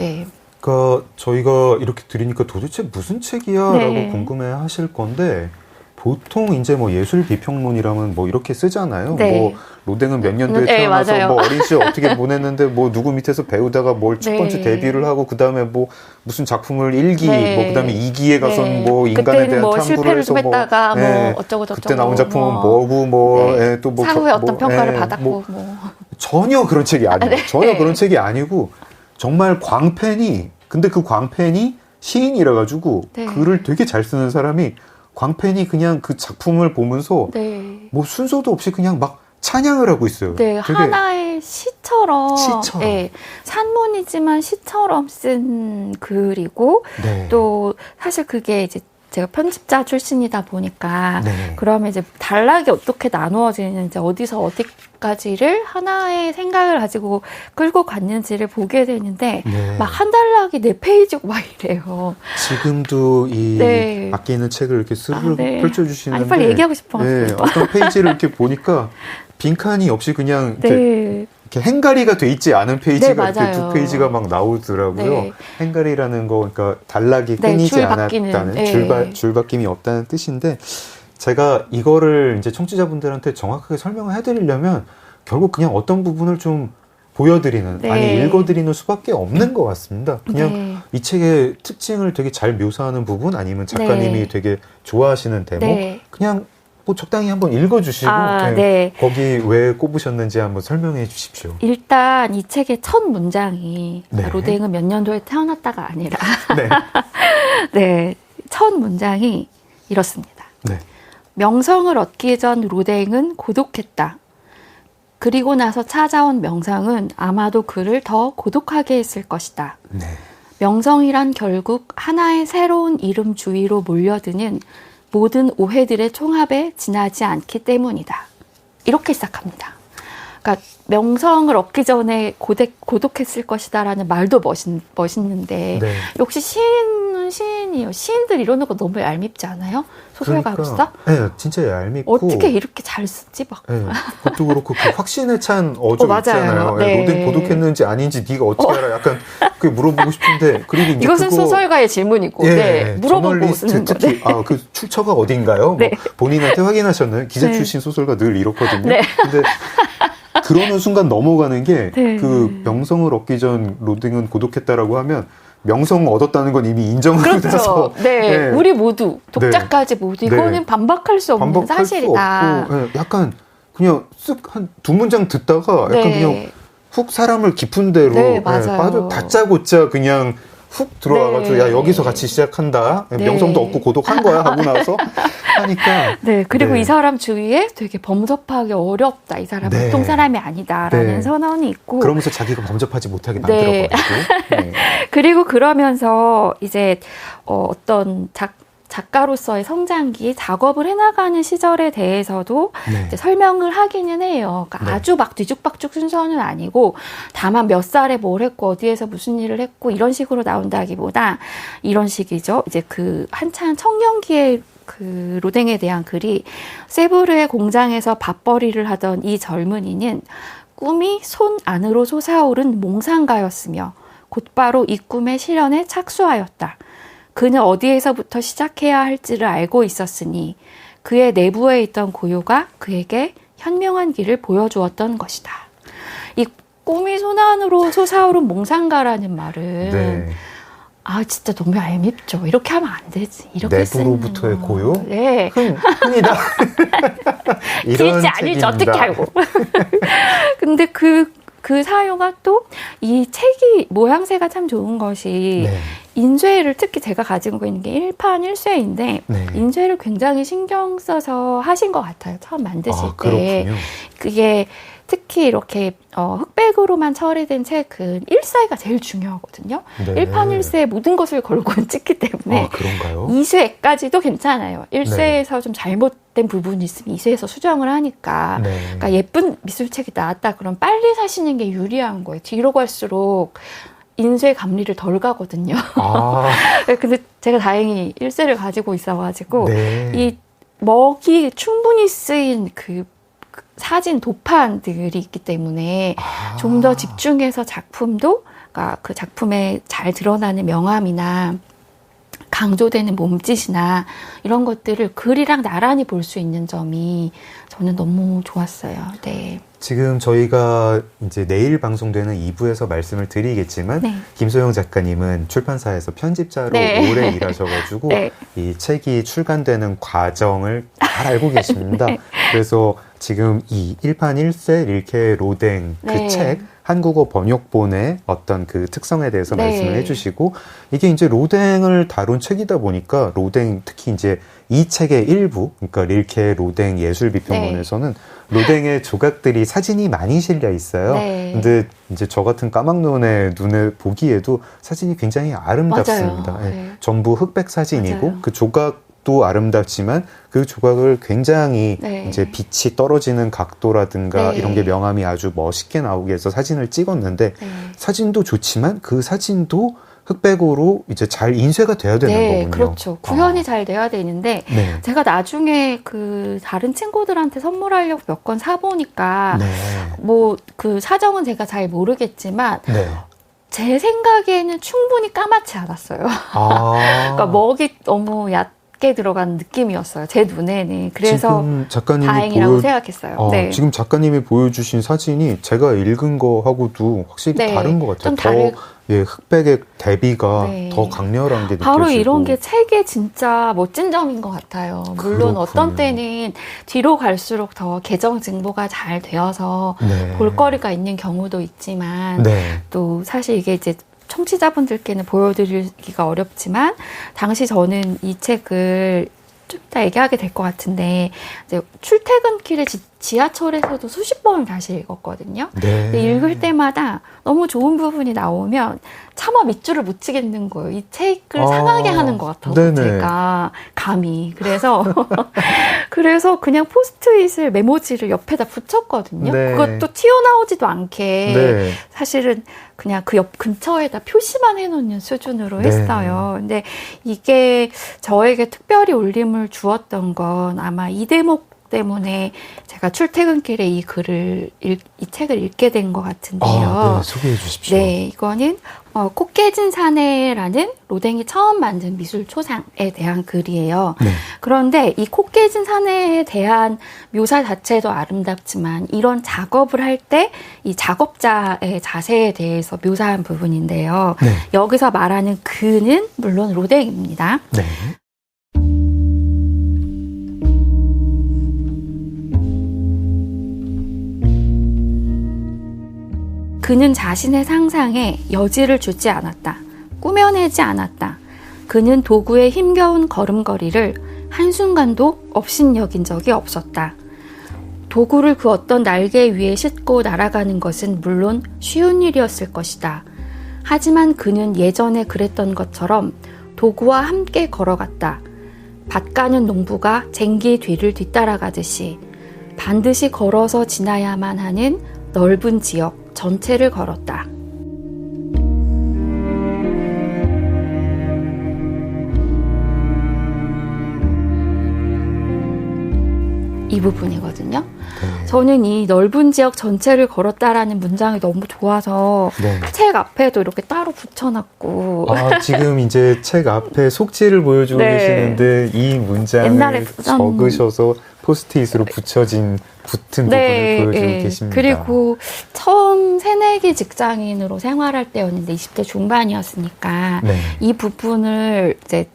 그러니까 저희가 이렇게 들으니까 도대체 무슨 책이야? 네. 라고 궁금해 하실 건데, 보통 이제 뭐 예술 비평론이라면 뭐 이렇게 쓰잖아요. 네. 뭐 로댕은 몇 년도에 네, 태어나서 맞아요. 뭐 어린 시절 어떻게 보냈는데 뭐 누구 밑에서 배우다가 뭘 첫 번째 네. 데뷔를 하고 그다음에 뭐 무슨 작품을 1기 네. 뭐 그다음에 2기에 가서 네. 뭐 인간에 대한 뭐 탐구를 실패를 해서 좀 했다가 뭐 예, 어쩌고 저쩌고 그때 나온 작품은 뭐고 뭐 네. 예, 또 뭐 사후에 어떤 평가를 예, 받았고 뭐 전혀 그런 책이 아니에요. 네. 전혀 그런 책이 아니고 정말 광팬이 근데 그 광팬이 시인이라 가지고 네. 글을 되게 잘 쓰는 사람이 광팬이 그냥 그 작품을 보면서 네. 뭐 순서도 없이 그냥 막 찬양을 하고 있어요. 네, 되게 하나의 시처럼, 시처럼. 네, 산문이지만 시처럼 쓴 글이고, 네. 또 사실 그게 이제 제가 편집자 출신이다 보니까, 네. 그러면 이제 단락이 어떻게 나누어지는지, 어디서 어디까지를 하나의 생각을 가지고 끌고 갔는지를 보게 되는데, 네. 막 한 단락이 4페이지고 막 이래요. 지금도 이 네. 밖에 있는 책을 이렇게 스르륵 네. 펼쳐주시는데 아니, 빨리 얘기하고 싶어가지고. 네, 어떤 페이지를 이렇게 보니까 빈칸이 없이 그냥 이렇게, 네. 이렇게 행가리가 돼 있지 않은 페이지가 네, 이렇게 맞아요. 2페이지가 막 나오더라고요. 네. 행가리라는 거, 그러니까 단락이 네, 끊이지 줄 않았다는 바뀌는, 네. 줄바뀜이 없다는 뜻인데 제가 이거를 이제 청취자분들한테 정확하게 설명을 해드리려면 결국 그냥 어떤 부분을 좀 보여드리는 네. 아니 읽어드리는 수밖에 없는 것 같습니다. 그냥 네. 이 책의 특징을 되게 잘 묘사하는 부분 아니면 작가님이 네. 되게 좋아하시는 대목 네. 그냥 뭐 적당히 한번 읽어주시고 아, 네. 네. 거기 왜 꼽으셨는지 한번 설명해 주십시오. 일단 이 책의 첫 문장이 네. 로댕은 몇 년도에 태어났다가 아니라 네. 네, 첫 문장이 이렇습니다. 네. 명성을 얻기 전 로댕은 고독했다. 그리고 나서 찾아온 명성은 아마도 그를 더 고독하게 했을 것이다. 네. 명성이란 결국 하나의 새로운 이름 주위로 몰려드는 모든 오해들의 총합에 지나지 않기 때문이다. 이렇게 시작합니다. 그러니까 명성을 얻기 전에 고독했을 것이다라는 말도 멋있는데 네. 역시 시인은 시인이에요. 시인들 이러는 거 너무 얄밉지 않아요? 소설가로서? 네, 진짜 얄밉고 어떻게 이렇게 잘 쓰지? 막. 네, 그것도 그렇고 그 확신에 찬 어조 맞아요. 있잖아요. 네. 로댕 고독했는지 아닌지 네가 어떻게 알아? 약간 그게 물어보고 싶은데 그리고 이제 이것은 그거, 소설가의 질문이고 예, 네, 물어보고 저널리스트 쓰는 거. 특히 네. 그 출처가 어딘가요? 네. 뭐 본인한테 확인하셨나요? 기자 네. 출신 소설가 늘 이렇거든요. 네. 근데 그러는 순간 넘어가는 게 네. 그 명성을 얻기 전 로댕은 고독했다라고 하면 명성 얻었다는 건 이미 인정하고 그렇죠. 나서 네. 네. 우리 모두 독자까지 모두 네. 이거는 반박할 수 없는 반박할 사실이다. 수 없고 약간 그냥 쓱 한 두 문장 듣다가 약간 네. 그냥 훅 사람을 깊은 데로 네, 맞아요. 빠져 다짜고짜 그냥 훅 들어와가지고 네. 야 여기서 같이 시작한다. 네. 명성도 얻고 고독한 거야 하고 나서 하니까 네, 그리고 네. 이 사람 주위에 되게 범접하기 어렵다. 이 사람 네. 보통 사람이 아니다라는 네. 선언이 있고. 그러면서 자기가 범접하지 못하게 네. 만들어버리고 네. 그리고 그러면서 이제 어떤 작가로서의 성장기, 작업을 해나가는 시절에 대해서도 네. 이제 설명을 하기는 해요. 그러니까 네. 아주 막 뒤죽박죽 순서는 아니고 다만 몇 살에 뭘 했고 어디에서 무슨 일을 했고 이런 식으로 나온다기보다 이런 식이죠. 이제 그 한창 청년기에 그 로댕에 대한 글이 세부르의 공장에서 밥벌이를 하던 이 젊은이는 꿈이 손 안으로 솟아오른 몽상가였으며 곧바로 이 꿈의 실현에 착수하였다. 그는 어디에서부터 시작해야 할지를 알고 있었으니 그의 내부에 있던 고요가 그에게 현명한 길을 보여주었던 것이다. 이 꿈이 손 안으로 솟아오른 몽상가라는 말은 네. 아 진짜 너무 얄밉죠. 이렇게 하면 안 되지. 이렇게 내부로부터의 쓰는 거. 고요? 네. 흔이다. 길지 않을지 어떻게 알고. 근데 그 사유가 또 이 책이 모양새가 참 좋은 것이 네. 인쇄를 특히 제가 가지고 있는 게 1판 1쇄인데 네. 인쇄를 굉장히 신경 써서 하신 것 같아요. 처음 만드실 때. 그렇군요. 그게 특히 이렇게 흑백으로만 처리된 책은 1쇄가 제일 중요하거든요. 네. 1판 1쇄에 모든 것을 걸고 찍기 때문에 그런가요? 2쇄까지도 괜찮아요. 1쇄에서 좀 잘못된 부분이 있으면 2쇄에서 수정을 하니까. 네. 그러니까 예쁜 미술책이 나왔다 그럼 빨리 사시는 게 유리한 거예요. 뒤로 갈수록 인쇄 감리를 덜 가거든요. 근데 제가 다행히 1쇄를 가지고 있어가지고 네. 이 먹이 충분히 쓰인 그 사진 도판들이 있기 때문에 좀 더 집중해서 작품도 그러니까 그 작품에 잘 드러나는 명암이나 강조되는 몸짓이나 이런 것들을 글이랑 나란히 볼 수 있는 점이 저는 너무 좋았어요. 네. 지금 저희가 이제 내일 방송되는 2부에서 말씀을 드리겠지만 네. 김소영 작가님은 출판사에서 편집자로 네. 오래 일하셔가지고 네. 이 책이 출간되는 과정을 잘 알고 계십니다. 네. 그래서 지금 이 1판 1쇄 릴케 로댕 그 네. 책 한국어 번역본의 어떤 그 특성에 대해서 네. 말씀을 해주시고 이게 이제 로댕을 다룬 책이다 보니까 로댕 특히 이제 이 책의 일부 그러니까 릴케 로댕 예술비평론에서는 네. 로댕의 조각들이 사진이 많이 실려 있어요. 네. 근데 이제 저 같은 까막눈의 눈에 보기에도 사진이 굉장히 아름답습니다. 네. 전부 흑백 사진이고 맞아요. 그 조각도 아름답지만 그 조각을 굉장히 네. 이제 빛이 떨어지는 각도라든가 네. 이런 게 명암이 아주 멋있게 나오게 해서 사진을 찍었는데 네. 사진도 좋지만 그 사진도 흑백으로 이제 잘 인쇄가 돼야 되는 네, 거군요. 그렇죠. 구현이 잘 돼야 되는데 네. 제가 나중에 그 다른 친구들한테 선물하려고 몇 권 사보니까 네. 뭐 그 사정은 제가 잘 모르겠지만 네. 제 생각에는 충분히 까맣지 않았어요. 그러니까 먹이 너무 얕게 들어간 느낌이었어요. 제 눈에는. 그래서 지금 작가님이 다행이라고 생각했어요. 네. 지금 작가님이 보여주신 사진이 제가 읽은 거하고도 확실히 네. 다른 것 같아요. 좀 예, 흑백의 대비가 네. 더 강렬한 게 느껴지고. 바로 이런 게 책의 진짜 멋진 점인 것 같아요. 물론 그렇군요. 어떤 때는 뒤로 갈수록 더 개정 증보가 잘 되어서 네. 볼거리가 있는 경우도 있지만 네. 또 사실 이게 이제 청취자분들께는 보여드리기가 어렵지만 당시 저는 이 책을 좀 이따 얘기하게 될 것 같은데 이제 출퇴근길에 지하철에서도 수십 번을 다시 읽었거든요. 네. 근데 읽을 때마다 너무 좋은 부분이 나오면 차마 밑줄을 못 치겠는 거예요. 이 책을 상하게 하는 것 같아서 네네. 제가 감히. 그래서 그냥 포스트잇을 메모지를 옆에다 붙였거든요. 네. 그것도 튀어나오지도 않게 네. 사실은 그냥 그 옆 근처에다 표시만 해놓는 수준으로 했어요. 네. 근데 이게 저에게 특별히 울림을 주었던 건 아마 이 대목 때문에 제가 출퇴근길에 이 책을 읽게 된 것 같은데요. 네, 소개해 주십시오. 네, 이거는 코 깨진 사내라는 로댕이 처음 만든 미술 초상에 대한 글이에요. 네. 그런데 이 코 깨진 사내에 대한 묘사 자체도 아름답지만 이런 작업을 할 때 이 작업자의 자세에 대해서 묘사한 부분인데요. 네. 여기서 말하는 그는 물론 로댕입니다. 네. 그는 자신의 상상에 여지를 주지 않았다. 꾸며내지 않았다. 그는 도구의 힘겨운 걸음걸이를 한순간도 업신여긴 적이 없었다. 도구를 그 어떤 날개 위에 싣고 날아가는 것은 물론 쉬운 일이었을 것이다. 하지만 그는 예전에 그랬던 것처럼 도구와 함께 걸어갔다. 밭 가는 농부가 쟁기 뒤를 뒤따라가듯이 반드시 걸어서 지나야만 하는 넓은 지역 전체를 걸었다. 이 부분이거든요. 네. 저는 이 넓은 지역 전체를 걸었다라는 문장이 너무 좋아서 네. 책 앞에도 이렇게 따로 붙여놨고 지금 이제 책 앞에 속지를 보여주고 네. 계시는데 이 문장을 적으셔서 포스트잇으로 붙은 네. 부분을 보여주고 네. 계십니다. 그리고 처음 새내기 직장인으로 생활할 때였는데 20대 중반이었으니까 네. 이 부분을 이제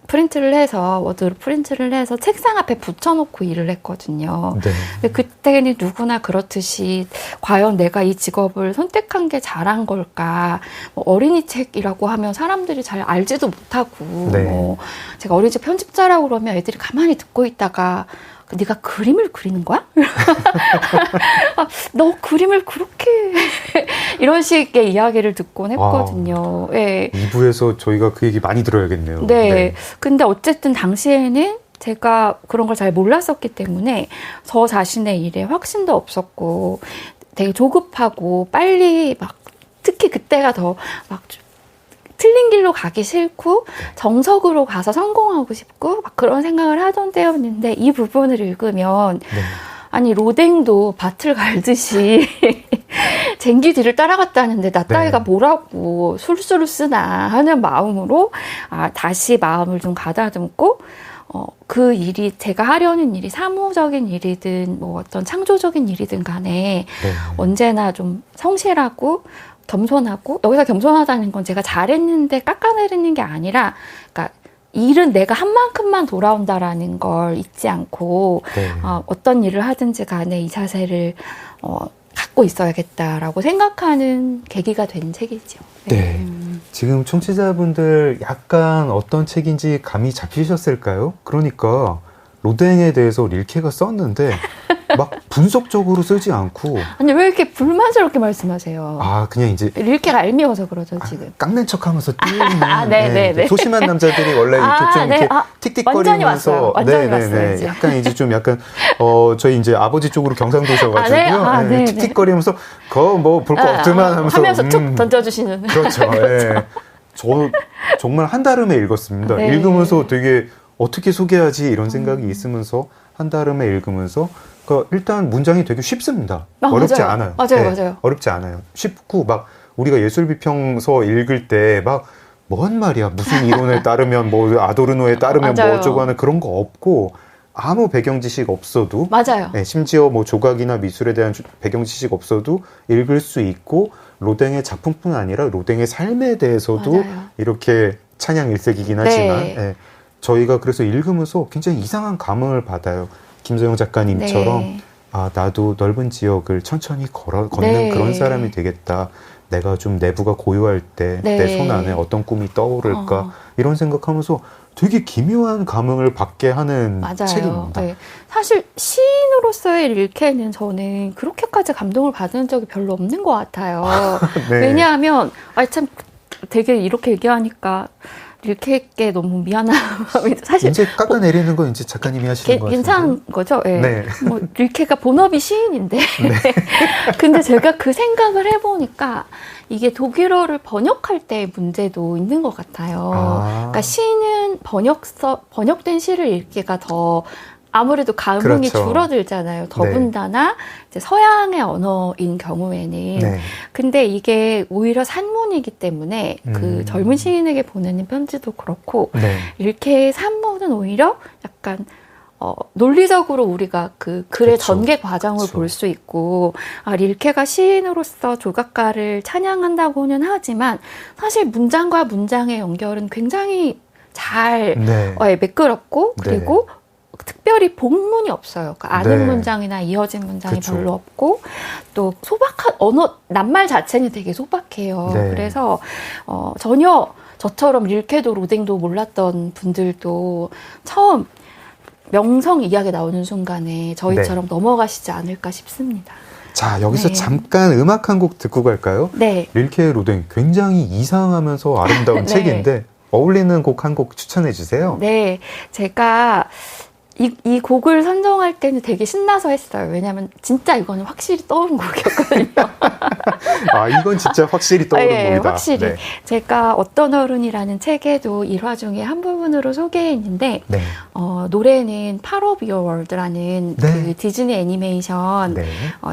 프린트를 해서 워드로 프린트를 해서 책상 앞에 붙여놓고 일을 했거든요. 네. 근데 그때는 누구나 그렇듯이 과연 내가 이 직업을 선택한 게 잘한 걸까? 뭐 어린이 책이라고 하면 사람들이 잘 알지도 못하고 네. 제가 어린이책 편집자라고 그러면 애들이 가만히 듣고 있다가 네가 그림을 그리는 거야? 너 그림을 그렇게 이런 식의 이야기를 듣곤 했거든요. 네. 2부에서 저희가 그 얘기 많이 들어야겠네요. 네. 네. 근데 어쨌든 당시에는 제가 그런 걸 잘 몰랐었기 때문에 저 자신의 일에 확신도 없었고 되게 조급하고 빨리 막 특히 그때가 더 막 틀린 길로 가기 싫고 정석으로 가서 성공하고 싶고 막 그런 생각을 하던 때였는데 이 부분을 읽으면 네. 아니 로댕도 밭을 갈듯이 쟁기 뒤를 따라갔다는데 나 따위가 뭐라고 술수를 쓰나 하는 마음으로 다시 마음을 좀 가다듬고 그 일이 제가 하려는 일이 사무적인 일이든 뭐 어떤 창조적인 일이든 간에 언제나 좀 성실하고 겸손하고, 여기서 겸손하다는 건 제가 잘했는데 깎아내리는 게 아니라, 그러니까 일은 내가 한 만큼만 돌아온다라는 걸 잊지 않고 어떤 일을 하든지 간에 이 자세를 갖고 있어야겠다라고 생각하는 계기가 된 책이죠. 네. 지금 청취자분들 약간 어떤 책인지 감이 잡히셨을까요? 그러니까 로댕에 대해서 릴케가 썼는데 막 분석적으로 쓰지 않고. 아니, 왜 이렇게 불만스럽게 말씀하세요? 그냥 이제 릴케가 얄미워서 그러죠, 지금. 깎는 척하면서 띄우는 소심한 남자들이 원래 이렇게 좀 이렇게 틱틱거리면서 완전히 약간 이제 좀 약간 저희 이제 아버지 쪽으로 경상도셔가지고요. 틱틱거리면서 뭐 볼 거 없지만 하면서 툭 던져주시는. 그렇죠. 저 정말 한달음에 읽었습니다. 읽으면서 되게 어떻게 소개하지 이런 생각이 있으면서 한달음에 읽으면서 일단 문장이 되게 쉽습니다. 어렵지 않아요. 맞아요. 어렵지 않아요. 쉽고 막 우리가 예술비평서 읽을 때 막 뭔 말이야 무슨 이론에 따르면 뭐 아도르노에 따르면 뭐 어쩌고 하는 그런 거 없고 아무 배경 지식 없어도 심지어 뭐 조각이나 미술에 대한 배경 지식 없어도 읽을 수 있고 로댕의 작품뿐 아니라 로댕의 삶에 대해서도 이렇게 찬양 일색이긴 하지만 저희가 그래서 읽으면서 굉장히 이상한 감흥을 받아요. 김소영 작가님처럼 나도 넓은 지역을 천천히 걷는 그런 사람이 되겠다. 내가 좀 내부가 고요할 때 내 손 안에 어떤 꿈이 떠오를까 이런 생각하면서 되게 기묘한 감흥을 받게 하는 책입니다. 사실 시인으로서의 릴케는 저는 그렇게까지 감동을 받은 적이 별로 없는 것 같아요. 왜냐하면 참 되게 이렇게 얘기하니까 릴케께 너무 미안한 마음이 사실 이제 깎아내리는 건 이제 작가님이 하시는 거 같은데 괜찮은 거죠? 뭐 릴케가 본업이 시인인데 근데 제가 그 생각을 해보니까 이게 독일어를 번역할 때 문제도 있는 것 같아요. 그러니까 시는 번역된 시를 읽기가 더 아무래도 감흥이 줄어들잖아요. 더군다나 이제 서양의 언어인 경우에는. 근데 이게 오히려 산문이기 때문에 그 젊은 시인에게 보내는 편지도 그렇고 릴케의 산문은 오히려 약간 논리적으로 우리가 그 글의 전개 과정을 볼 수 있고 릴케가 시인으로서 조각가를 찬양한다고는 하지만 사실 문장과 문장의 연결은 굉장히 잘 매끄럽고 그리고 특별히 복문이 없어요. 그러니까 아는 문장이나 이어진 문장이 별로 없고 또 소박한 언어 낱말 자체는 되게 소박해요. 그래서 전혀 저처럼 릴케도 로댕도 몰랐던 분들도 처음 명성 이야기 나오는 순간에 저희처럼 넘어가시지 않을까 싶습니다. 자, 여기서 잠깐 음악 한 곡 듣고 갈까요? 릴케의 로댕 굉장히 이상하면서 아름다운 책인데 어울리는 곡 한 곡 추천해 주세요. 제가 이 곡을 선정할 때는 되게 신나서 했어요. 왜냐면 진짜 이거는 확실히 떠오른 곡이었거든요. 이건 진짜 확실히 떠오른 곡이다. 확실히. 제가 어떤 어른이라는 책에도 일화 중에 한 부분으로 소개했는데 노래는 Part of Your World라는 그 디즈니 애니메이션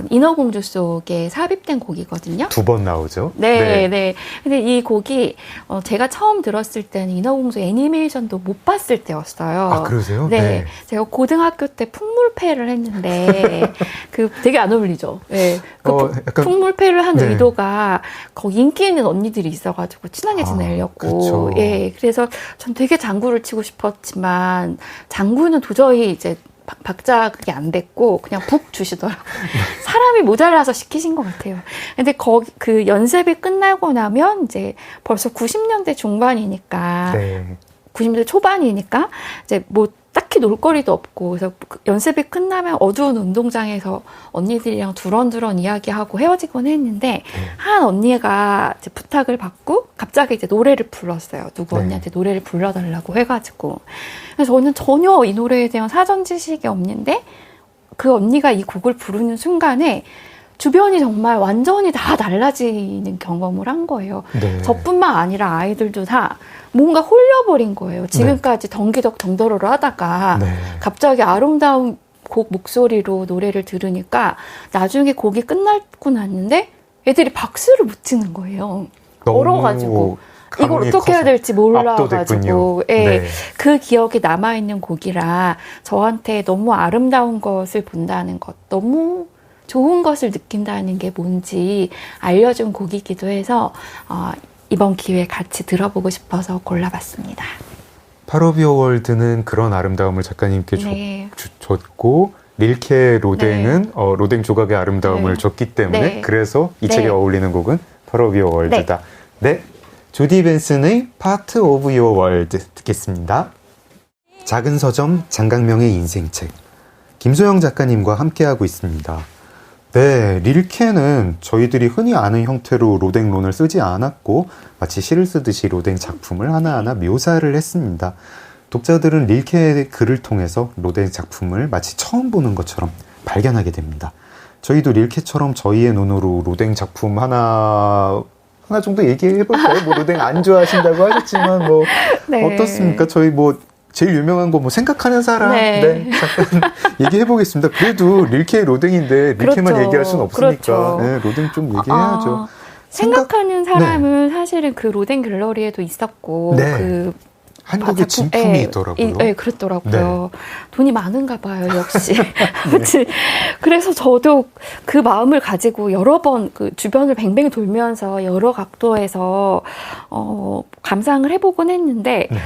인어공주 속에 삽입된 곡이거든요. 2번 나오죠. 근데 이 곡이 제가 처음 들었을 때는 인어공주 애니메이션도 못 봤을 때였어요. 그러세요? 제가 고등학교 때 풍물패를 했는데 그 되게 안 어울리죠. 약간 풍물패를 한 의도가 거기 인기 있는 언니들이 있어가지고 친하게 지내려고. 그래서 전 되게 장구를 치고 싶었지만 장구는 도저히 이제 박자 그게 안 됐고 그냥 북 주시더라고요. 사람이 모자라서 시키신 것 같아요. 근데 그 연습이 끝나고 나면 이제 벌써 90년대 중반이니까 90년대 초반이니까 이제 뭐 딱히 놀거리도 없고 그래서 연습이 끝나면 어두운 운동장에서 언니들이랑 두런두런 이야기하고 헤어지곤 했는데 한 언니가 이제 부탁을 받고 갑자기 이제 노래를 불렀어요. 누구 언니한테 노래를 불러달라고 해가지고 그래서 저는 전혀 이 노래에 대한 사전 지식이 없는데 그 언니가 이 곡을 부르는 순간에 주변이 정말 완전히 다 달라지는 경험을 한 거예요. 저뿐만 아니라 아이들도 다 뭔가 홀려버린 거예요. 지금까지 덩기덕 덩더러를 하다가 갑자기 아름다운 곡 목소리로 노래를 들으니까 나중에 곡이 끝나고 났는데 애들이 박수를 못 치는 거예요. 얼어가지고. 이걸 어떻게 해야 될지 몰라가지고. 예, 네. 그 기억이 남아있는 곡이라 저한테 너무 아름다운 것을 본다는 것, 너무 좋은 것을 느낀다는 게 뭔지 알려준 곡이기도 해서 이번 기회에 같이 들어보고 싶어서 골라봤습니다. Part of Your World는 그런 아름다움을 작가님께 네. 줬고 릴케 로댕은 네. 로댕 조각의 아름다움을 네. 줬기 때문에 네. 그래서 이 책에 어울리는 곡은 Part of Your World다. 네. 조디 벤슨의 Part of Your World 듣겠습니다. 작은 서점 장강명의 인생책 김소영 작가님과 함께하고 있습니다. 네, 릴케는 저희들이 흔히 아는 형태로 로댕론을 쓰지 않았고 마치 시를 쓰듯이 로댕 작품을 하나하나 묘사를 했습니다. 독자들은 릴케의 글을 통해서 로댕 작품을 마치 처음 보는 것처럼 발견하게 됩니다. 저희도 릴케처럼 저희의 눈으로 로댕 작품 하나 정도 얘기해볼까요? 뭐 로댕 안 좋아하신다고 하셨지만 뭐 네. 어떻습니까? 저희 뭐 제일 유명한 거 뭐 생각하는 사람 네. 잠깐 얘기해보겠습니다. 그래도 릴케의 로댕인데 릴케만 그렇죠. 얘기할 수는 없으니까 그렇죠. 네, 로댕 좀 얘기해야죠. 생각하는 사람은 네. 사실은 그 로댕 갤러리에도 있었고 네. 그 한국에 진품이 있더라고요. 네, 그랬더라고요. 네. 돈이 많은가 봐요, 역시. 네. 그래서 저도 그 마음을 가지고 여러 번 그 주변을 뱅뱅 돌면서 여러 각도에서 감상을 해보곤 했는데 네.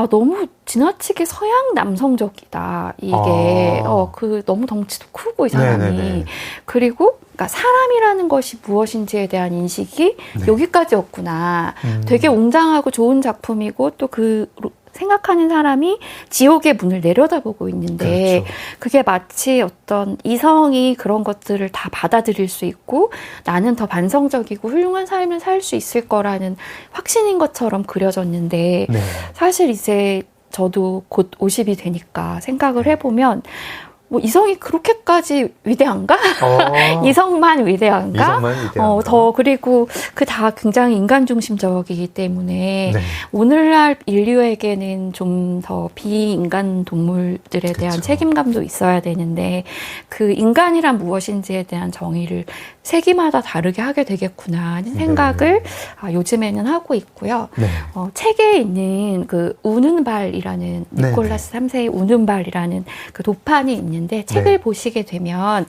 너무 지나치게 서양 남성적이다. 이게 그 너무 덩치도 크고 이 사람이. 네네네. 그리고 그러니까 사람이라는 것이 무엇인지에 대한 인식이 네. 여기까지였구나. 되게 웅장하고 좋은 작품이고 또 그 생각하는 사람이 지옥의 문을 내려다보고 있는데 그렇죠. 그게 마치 어떤 이성이 그런 것들을 다 받아들일 수 있고 나는 더 반성적이고 훌륭한 삶을 살 수 있을 거라는 확신인 것처럼 그려졌는데 네. 사실 이제 저도 곧 50이 되니까 생각을 해보면 뭐 이성이 그렇게까지 위대한가? 이성만 위대한가? 더 그리고 그 다 굉장히 인간 중심적이기 때문에 네. 오늘날 인류에게는 좀 더 비인간 동물들에 대한 그쵸. 책임감도 있어야 되는데 그 인간이란 무엇인지에 대한 정의를 세기마다 다르게 하게 되겠구나 하는 생각을 네. 요즘에는 하고 있고요. 네. 책에 있는 그 우는 발이라는 니콜라스 3세의 우는 발이라는 그 도판이 있는데 책을 보시게 되면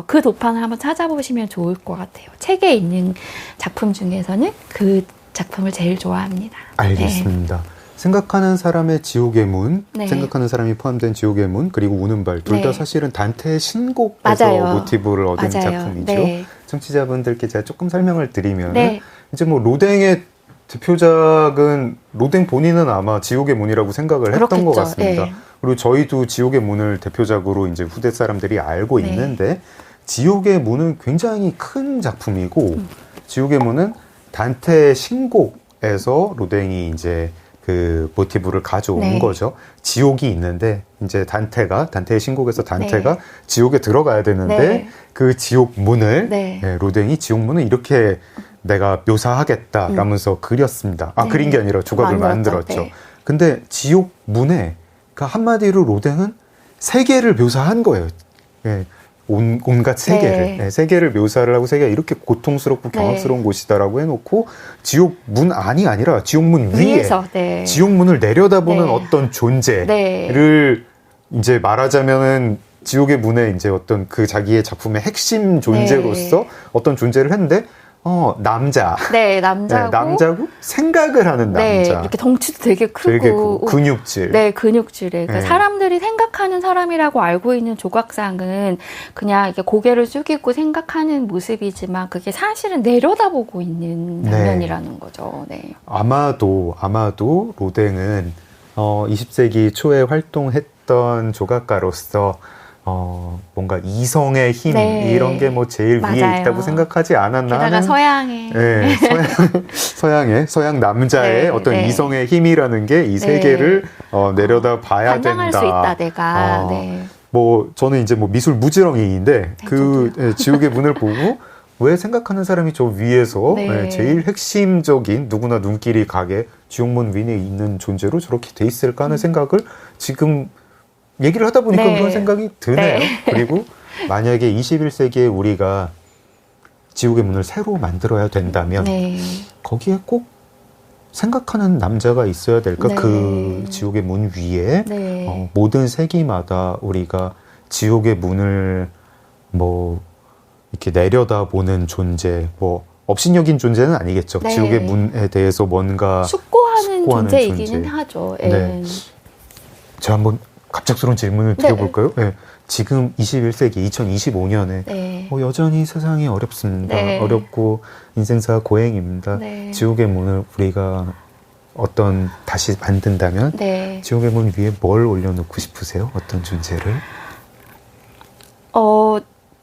그 도판을 한번 찾아보시면 좋을 것 같아요. 책에 있는 작품 중에서는 그 작품을 제일 좋아합니다. 알겠습니다. 생각하는 사람의 지옥의 문, 생각하는 사람이 포함된 지옥의 문, 그리고 우는 발 둘 다 사실은 단테의 신곡에서 맞아요. 모티브를 얻은 맞아요. 작품이죠. 네. 청취자분들께 제가 조금 설명을 드리면 이제 뭐 로댕의 대표작은 로댕 본인은 아마 지옥의 문이라고 생각을 했던 그렇겠죠. 것 같습니다. 그리고 저희도 지옥의 문을 대표작으로 이제 후대 사람들이 알고 있는데 지옥의 문은 굉장히 큰 작품이고 지옥의 문은 단테의 신곡에서 로댕이 이제 그 모티브를 가져온 거죠. 지옥이 있는데 이제 단테의 신곡에서 단테가 지옥에 들어가야 되는데 그 지옥 문을 로댕이 지옥 문을 이렇게 내가 묘사하겠다라면서 그렸습니다. 그린 게 아니라 조각을 만들었죠. 근데 지옥 문에 한마디로 로댕은 세계를 묘사한 거예요. 온갖 세계를. 세계를 묘사를 하고 세계가 이렇게 고통스럽고 경악스러운 곳이다라고 해놓고 지옥 문 안이 아니라 지옥 문 위에서 지옥 문을 내려다보는 어떤 존재를 이제 말하자면은 지옥의 문에 이제 어떤 그 자기의 작품의 핵심 존재로서 어떤 존재를 했는데 남자. 남자고 생각을 하는 남자. 이렇게 덩치도 되게 크고. 근육질. 근육질에. 그러니까 사람들이 생각하는 사람이라고 알고 있는 조각상은 그냥 이렇게 고개를 숙이고 생각하는 모습이지만 그게 사실은 내려다보고 있는 장면이라는 거죠. 아마도 로댕은 20세기 초에 활동했던 조각가로서 뭔가 이성의 힘 이런 게 뭐 제일 위에 있다고 생각하지 않았나 하는 서양 남자의 어떤 이성의 힘이라는 게 이 세계를 내려다 봐야 반장할 된다. 수 있다 내가. 뭐 저는 이제 뭐 미술 무지렁이인데 그 지옥의 문을 보고 왜 생각하는 사람이 저 위에서 제일 핵심적인 누구나 눈길이 가게 지옥문 위에 있는 존재로 저렇게 돼 있을까 하는 생각을 지금 얘기를 하다 보니까 그런 생각이 드네요. 그리고 만약에 21세기에 우리가 지옥의 문을 새로 만들어야 된다면 네. 거기에 꼭 생각하는 남자가 있어야 될까? 네. 그 지옥의 문 위에 네. 모든 세기마다 우리가 지옥의 문을 뭐 이렇게 내려다보는 존재, 뭐 업신여긴 존재는 아니겠죠. 네. 지옥의 문에 대해서 뭔가 숙고하는 존재이기는 하죠. 예. 네. 제가 한번 갑작스러운 질문을 드려볼까요? 네. 지금 21세기 2025년에 네. 여전히 세상이 어렵습니다. 네. 어렵고 인생사가 고행입니다. 네. 지옥의 문을 우리가 다시 만든다면 네. 지옥의 문 위에 뭘 올려놓고 싶으세요? 어떤 존재를?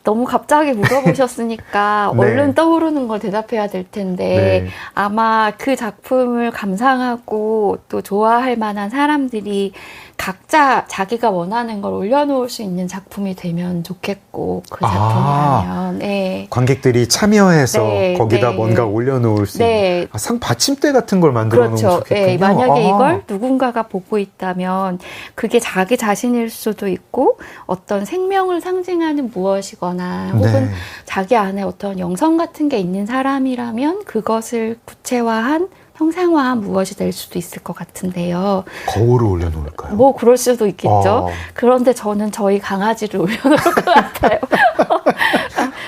너무 갑자기 물어보셨으니까 네. 얼른 떠오르는 걸 대답해야 될 텐데 네. 아마 그 작품을 감상하고 또 좋아할 만한 사람들이 각자 자기가 원하는 걸 올려놓을 수 있는 작품이 되면 좋겠고 그 작품이라면 네. 관객들이 참여해서 네, 거기다 네. 뭔가 올려놓을 수 네. 있는 상 받침대 같은 걸 만들어 놓으면 그렇죠. 좋겠군요. 네, 만약에 이걸 누군가가 보고 있다면 그게 자기 자신일 수도 있고 어떤 생명을 상징하는 무엇이거나 혹은 네. 자기 안에 어떤 영성 같은 게 있는 사람이라면 그것을 구체화한 형상화한 무엇이 될 수도 있을 것 같은데요. 거울을 올려놓을까요? 뭐 그럴 수도 있겠죠. 그런데 저는 저희 강아지를 올려놓을 것 같아요.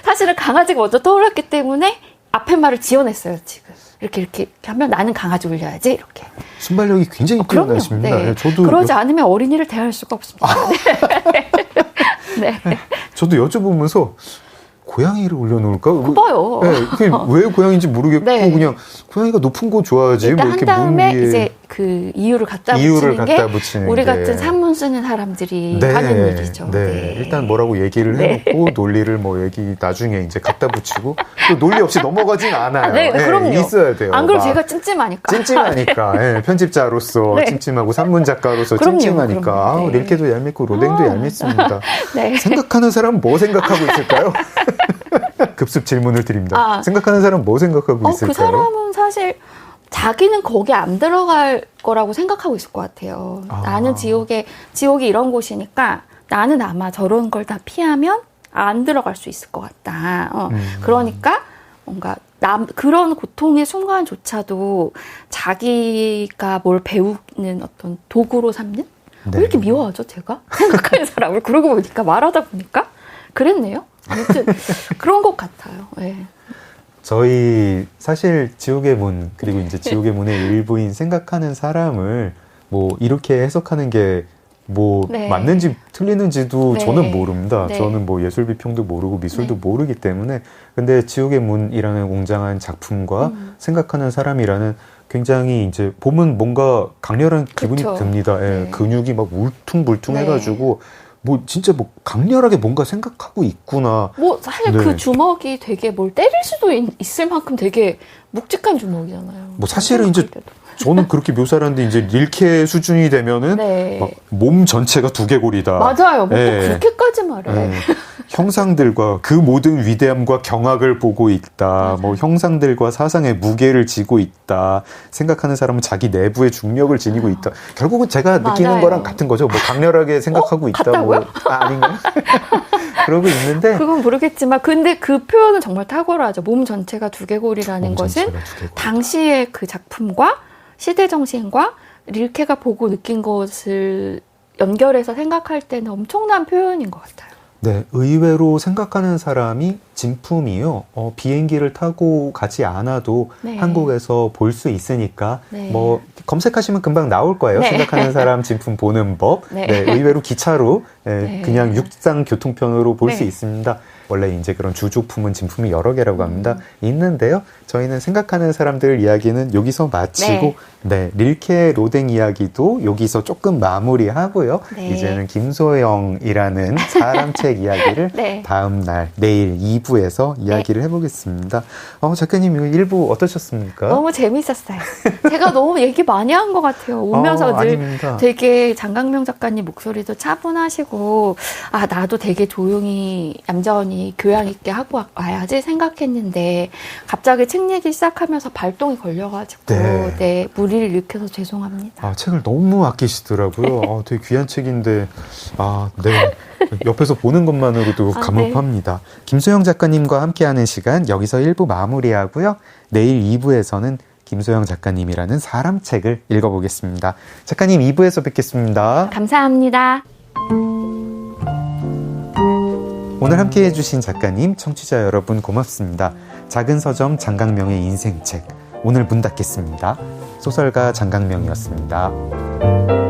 사실은 강아지가 먼저 떠올랐기 때문에 앞에 말을 지어냈어요, 지금. 이렇게 하면 나는 강아지 올려야지, 이렇게. 순발력이 굉장히 뛰어나십니다. 네. 네, 저도 그러지 않으면 어린이를 대할 수가 없습니다. 네. 저도 여쭤보면서 고양이를 올려놓을까? 봐요. 네, 왜 고양이인지 모르겠고 네. 그냥 고양이가 높은 거 좋아하지. 일단 뭐 이렇게 한 다음에 문 위에 이제 그 이유를 갖다 이유를 붙이는 갖다 게 붙이는 우리 게. 같은 산문 쓰는 사람들이 네, 하는 일이죠. 네. 네. 일단 뭐라고 얘기를 네. 해놓고 논리를 뭐 얘기 나중에 이제 갖다 붙이고 또 논리 없이 넘어가진 않아요. 네, 그럼요. 있어야 돼요. 안 그럼 막 제가 찜찜하니까. 찜찜하니까 편집자로서 네. 찜찜하고 산문 작가로서 그럼요, 찜찜하니까 그럼요. 네. 릴케도 얄밉고 로댕도 얄밉습니다. 네. 생각하는 사람은 뭐 생각하고 있을까요? 급습 질문을 드립니다. 아. 생각하는 사람은 뭐 생각하고 있을까요? 그 사람은 사실 자기는 거기 안 들어갈 거라고 생각하고 있을 것 같아요. 나는 지옥이 이런 곳이니까 나는 아마 저런 걸 다 피하면 안 들어갈 수 있을 것 같다. 그러니까 뭔가 그런 고통의 순간조차도 자기가 뭘 배우는 어떤 도구로 삼는? 네. 왜 이렇게 미워하죠, 제가? 생각하는 사람을. 그러고 보니까, 말하다 보니까 그랬네요. 아무튼 그런 것 같아요. 네. 저희 사실 지옥의 문 그리고 이제 지옥의 문의 일부인 생각하는 사람을 뭐 이렇게 해석하는 게 뭐 네. 맞는지 틀리는지도 네. 저는 모릅니다. 네. 저는 뭐 예술 비평도 모르고 미술도 네. 모르기 때문에 근데 지옥의 문이라는 웅장한 작품과 생각하는 사람이라는 굉장히 이제 보면 뭔가 강렬한 기분이 그쵸. 듭니다. 예, 네. 근육이 막 울퉁불퉁 네. 해가지고 뭐 진짜 뭐 강렬하게 뭔가 생각하고 있구나. 뭐 사실 네. 그 주먹이 되게 뭘 때릴 수도 있을 만큼 되게 묵직한 주먹이잖아요. 뭐 사실은 이제 저는 그렇게 묘사를 하는데 이제 릴케 수준이 되면은 네. 막 몸 전체가 두개골이다. 맞아요. 뭐 예. 또 그렇게까지 말해. 형상들과 그 모든 위대함과 경악을 보고 있다. 뭐 형상들과 사상의 무게를 지고 있다. 생각하는 사람은 자기 내부의 중력을 지니고 있다. 결국은 제가 느끼는 맞아요. 거랑 같은 거죠. 뭐 강렬하게 생각하고 있다. 같다고요? 아닌가요? 그러고 있는데 그건 모르겠지만 근데 그 표현은 정말 탁월하죠. 몸 전체가 두개골이라는 것은 당시의 그 작품과 시대 정신과 릴케가 보고 느낀 것을 연결해서 생각할 때는 엄청난 표현인 것 같아요. 네, 의외로 생각하는 사람이 진품이요. 비행기를 타고 가지 않아도 네. 한국에서 볼 수 있으니까 네. 뭐 검색하시면 금방 나올 거예요. 네. 생각하는 사람 진품 보는 법. 네. 네, 의외로 기차로 네. 그냥 육상 교통편으로 볼 수 네. 있습니다. 원래 이제 그런 주조품은 진품이 여러 개라고 합니다. 있는데요. 저희는 생각하는 사람들 이야기는 여기서 마치고 네, 릴케 로댕 이야기도 여기서 조금 마무리하고요. 네. 이제는 김소영이라는 사람책 이야기를 네. 다음 날 내일 2부에서 이야기를 해보겠습니다. 작가님 이거 1부 어떠셨습니까? 너무 재밌었어요. 제가 너무 얘기 많이 한 것 같아요. 오면서 늘 아닙니다. 되게 장강명 작가님 목소리도 차분하시고 나도 되게 조용히 얌전히 열심히 교양 있게 하고 와야지 생각했는데 갑자기 책 읽기 시작하면서 발동이 걸려가지고 네, 무리를 일으켜서 죄송합니다. 책을 너무 아끼시더라고요. 되게 귀한 책인데 네. 옆에서 보는 것만으로도 감업합니다. 네. 김소영 작가님과 함께하는 시간 여기서 1부 마무리하고요. 내일 2부에서는 김소영 작가님이라는 사람 책을 읽어보겠습니다. 작가님 2부에서 뵙겠습니다. 감사합니다. 오늘 함께해 주신 작가님, 청취자 여러분 고맙습니다. 작은 서점 장강명의 인생책 오늘 문 닫겠습니다. 소설가 장강명이었습니다.